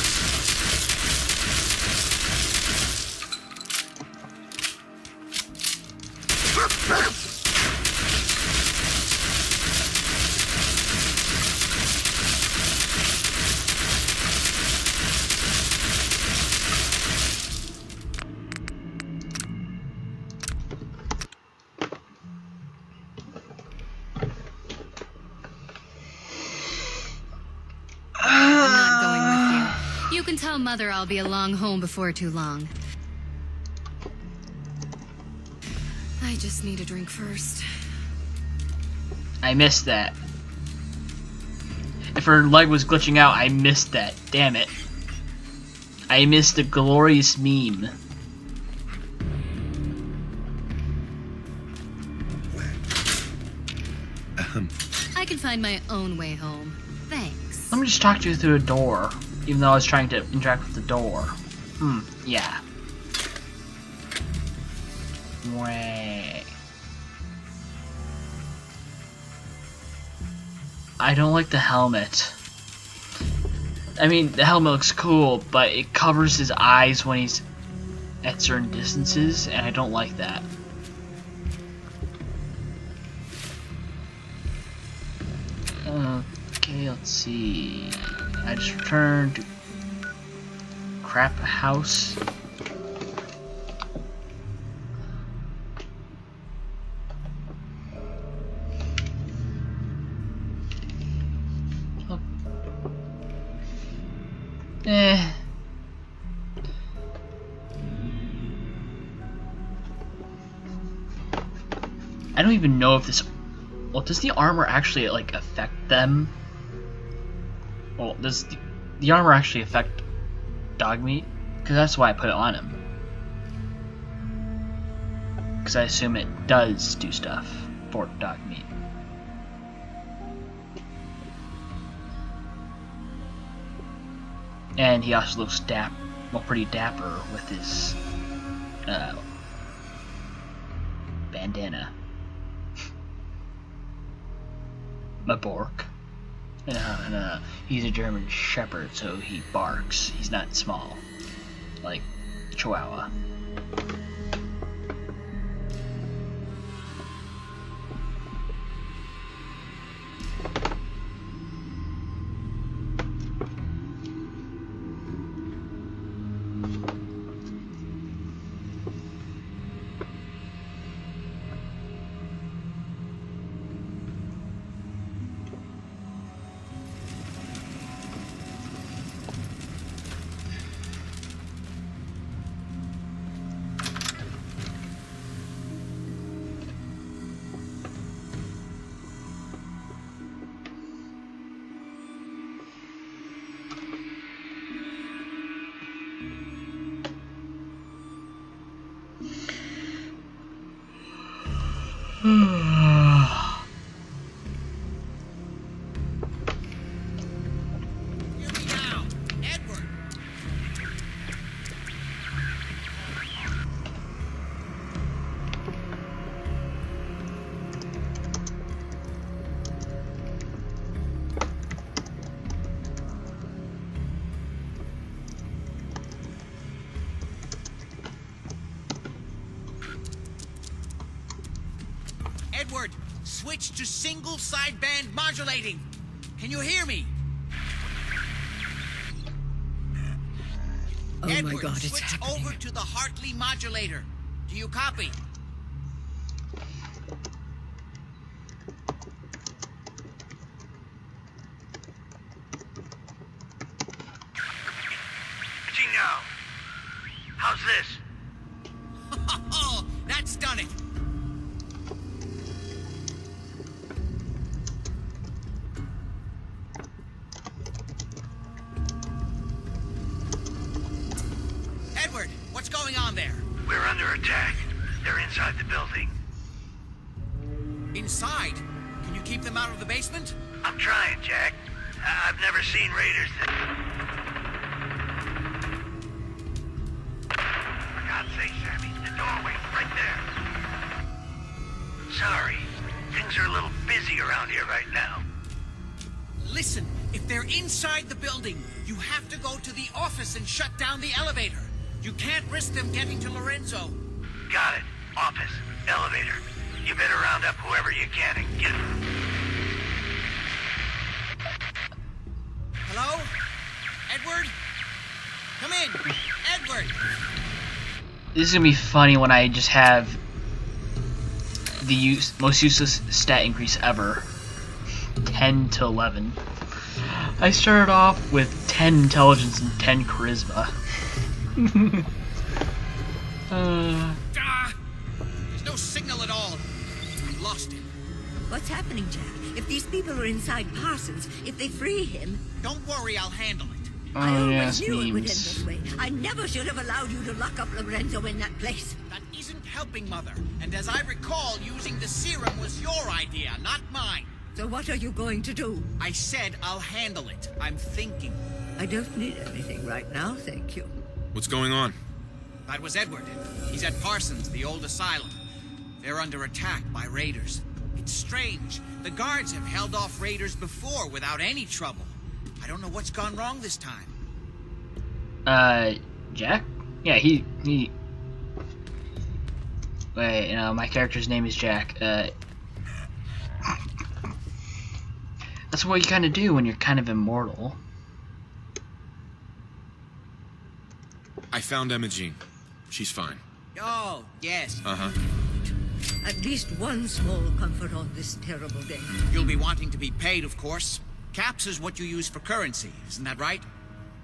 Tell Mother I'll be along home before too long. I just need a drink first. I missed that. If her leg was glitching out, I missed that. Damn it. I missed the glorious meme. I can find my own way home. Thanks. Let me just talk to you through a door. Even though I was trying to interact with the door. Yeah. Wait. I don't like the helmet. I mean, the helmet looks cool, but it covers his eyes when he's at certain distances, and I don't like that. Okay, let's see. I just returned to Crap House. I don't even know if this... Well, does the armor actually, like, affect them? Well, does the armor actually affect Dogmeat? Because that's why I put it on him. Because I assume it does do stuff for Dogmeat. And he also looks pretty dapper with his bandana. A Bork. And he's a German Shepherd, so he barks. He's not small, like Chihuahua. Edward, switch to single sideband modulating. Can you hear me? Oh Edward, my God, it's switch happening. over to the Hartley modulator. Do you copy? Gee, now. How's this? Oh, that's done it. Edward, what's going on there? We're under attack. They're inside the building. Inside? Can you keep them out of the basement? I'm trying, Jack. I've never seen raiders that... For God's sake, Sammy, the doorway right there. Sorry. Things are a little busy around here right now. Listen, if they're inside the building, you have to go to the office and shut down the elevator. You can't risk them getting to Lorenzo. Got it. Office. Elevator. You better round up whoever you can and get... Hello? Edward? Come in. Edward! This is gonna be funny when I just have the most useless stat increase ever. 10 to 11. I started off with 10 intelligence and 10 charisma. There's no signal at all. We lost him. What's happening, Jack? If these people are inside Parsons, if they free him... Don't worry, I'll handle it. I always yes, knew it would end memes. this way. I never should have allowed you to lock up Lorenzo in that place. That isn't helping, Mother. And as I recall, using the serum was your idea, not mine. So what are you going to do? I said I'll handle it. I'm thinking. I don't need anything right now, thank you. What's going on? That was Edward. He's at Parsons, the old asylum. They're under attack by raiders. It's strange. The guards have held off raiders before without any trouble. I don't know what's gone wrong this time. Jack? Yeah, he... Wait, my character's name is Jack. That's what you kind of do when you're kind of immortal. I found Emma Jean. She's fine. Oh, yes. Uh-huh. At least one small comfort on this terrible day. You'll be wanting to be paid, of course. Caps is what you use for currency, isn't that right?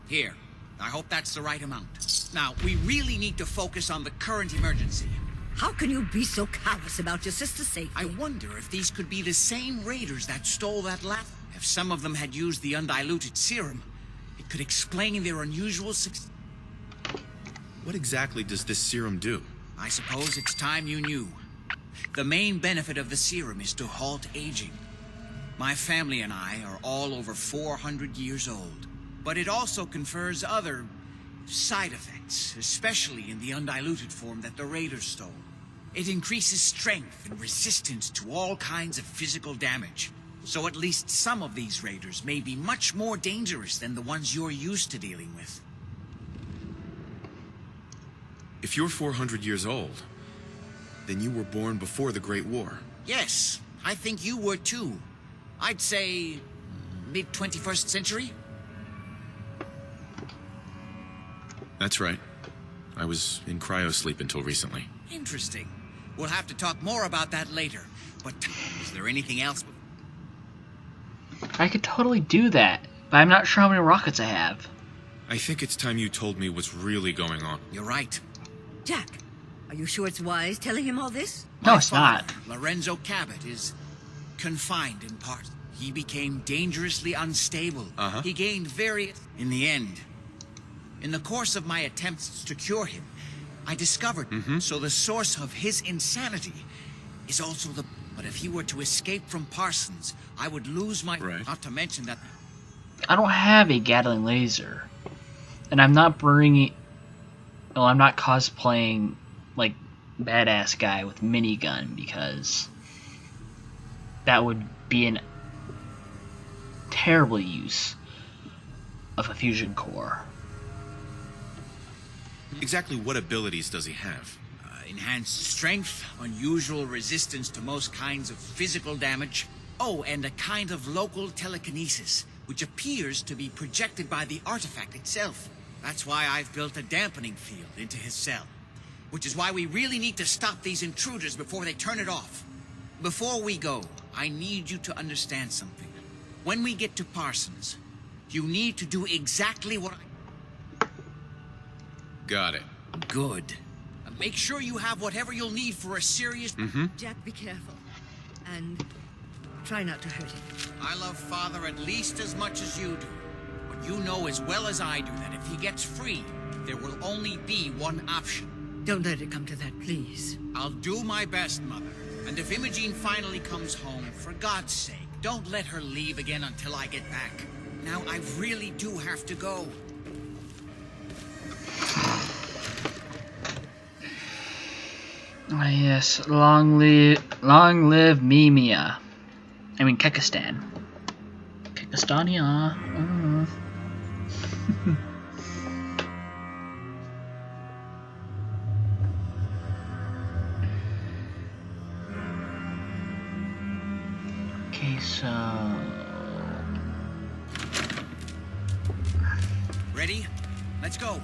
Here. I hope that's the right amount. Now, we really need to focus on the current emergency. How can you be so callous about your sister's safety? I wonder if these could be the same raiders that stole that lap. If some of them had used the undiluted serum, it could explain their unusual success. What exactly does this serum do? I suppose it's time you knew. The main benefit of the serum is to halt aging. My family and I are all over 400 years old. But it also confers other side effects, especially in the undiluted form that the raiders stole. It increases strength and resistance to all kinds of physical damage. So at least some of these raiders may be much more dangerous than the ones you're used to dealing with. If you're 400 years old, then you were born before the Great War. Yes, I think you were too. I'd say mid-21st century? That's right. I was in cryosleep until recently. Interesting. We'll have to talk more about that later. But is there anything else? I could totally do that, but I'm not sure how many rockets I have. I think it's time you told me what's really going on. You're right. Jack, are you sure it's wise telling him all this? No, it's not. Lorenzo Cabot is confined in part. He became dangerously unstable. He gained various... In the end, in the course of my attempts to cure him, I discovered so the source of his insanity is also the... But if he were to escape from Parsons, I would lose my... Not to mention that... I don't have a Gatling laser. And I'm not bringing... Well, I'm not cosplaying, like, badass guy with minigun, because that would be an terrible use of a fusion core. Exactly what abilities does he have? Enhanced strength, unusual resistance to most kinds of physical damage. Oh, and a kind of local telekinesis, which appears to be projected by the artifact itself. That's why I've built a dampening field into his cell. Which is why we really need to stop these intruders before they turn it off. Before we go, I need you to understand something. When we get to Parsons, you need to do exactly what I... Got it. Good. Make sure you have whatever you'll need for a serious... Jack, be careful. And try not to hurt him. I love Father at least as much as you do. But you know as well as I do that if he gets free, there will only be one option. Don't let it come to that, please. I'll do my best, Mother. And if Imogene finally comes home, for God's sake, don't let her leave again until I get back. Now, I really do have to go. Ah, yes, long live Mimia. I mean, Kekistan. Kekistania. Okay, so... Ready? Let's go.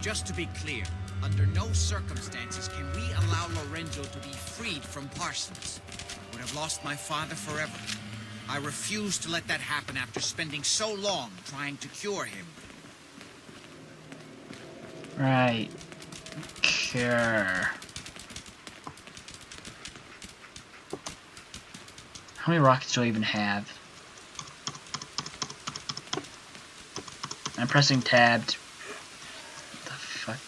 Just to be clear, under no circumstances can we allow Lorenzo to be freed from Parsons. I would have lost my father forever. I refuse to let that happen after spending so long trying to cure him. Right. Sure. How many rockets do I even have? I'm pressing tab. What the fuck?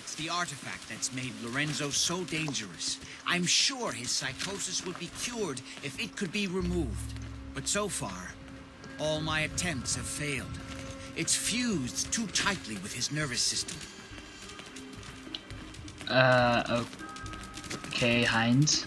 It's the artifact that's made Lorenzo so dangerous. I'm sure his psychosis would be cured if it could be removed. But so far, all my attempts have failed. It's fused too tightly with his nervous system. Okay, Heinz.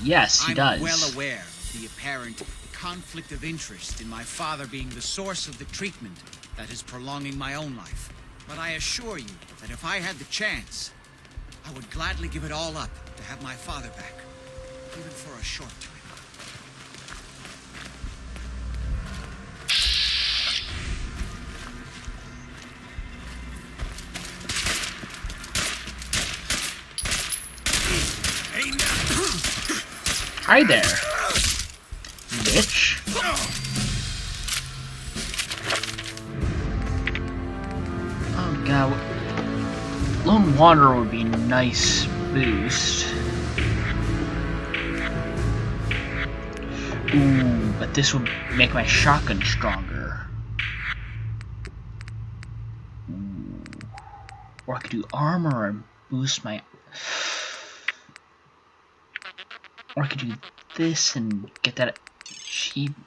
Yes, he does. I'm well aware of the apparent conflict of interest in my father being the source of the treatment that is prolonging my own life. But I assure you that if I had the chance, I would gladly give it all up to have my father back, even for a short time. Hi there, bitch. Oh god, Lone Wanderer would be a nice boost. Ooh, but this would make my shotgun stronger. Ooh. Or I could do armor and boost my... Or I could do this and get that achievement.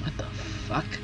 What the fuck?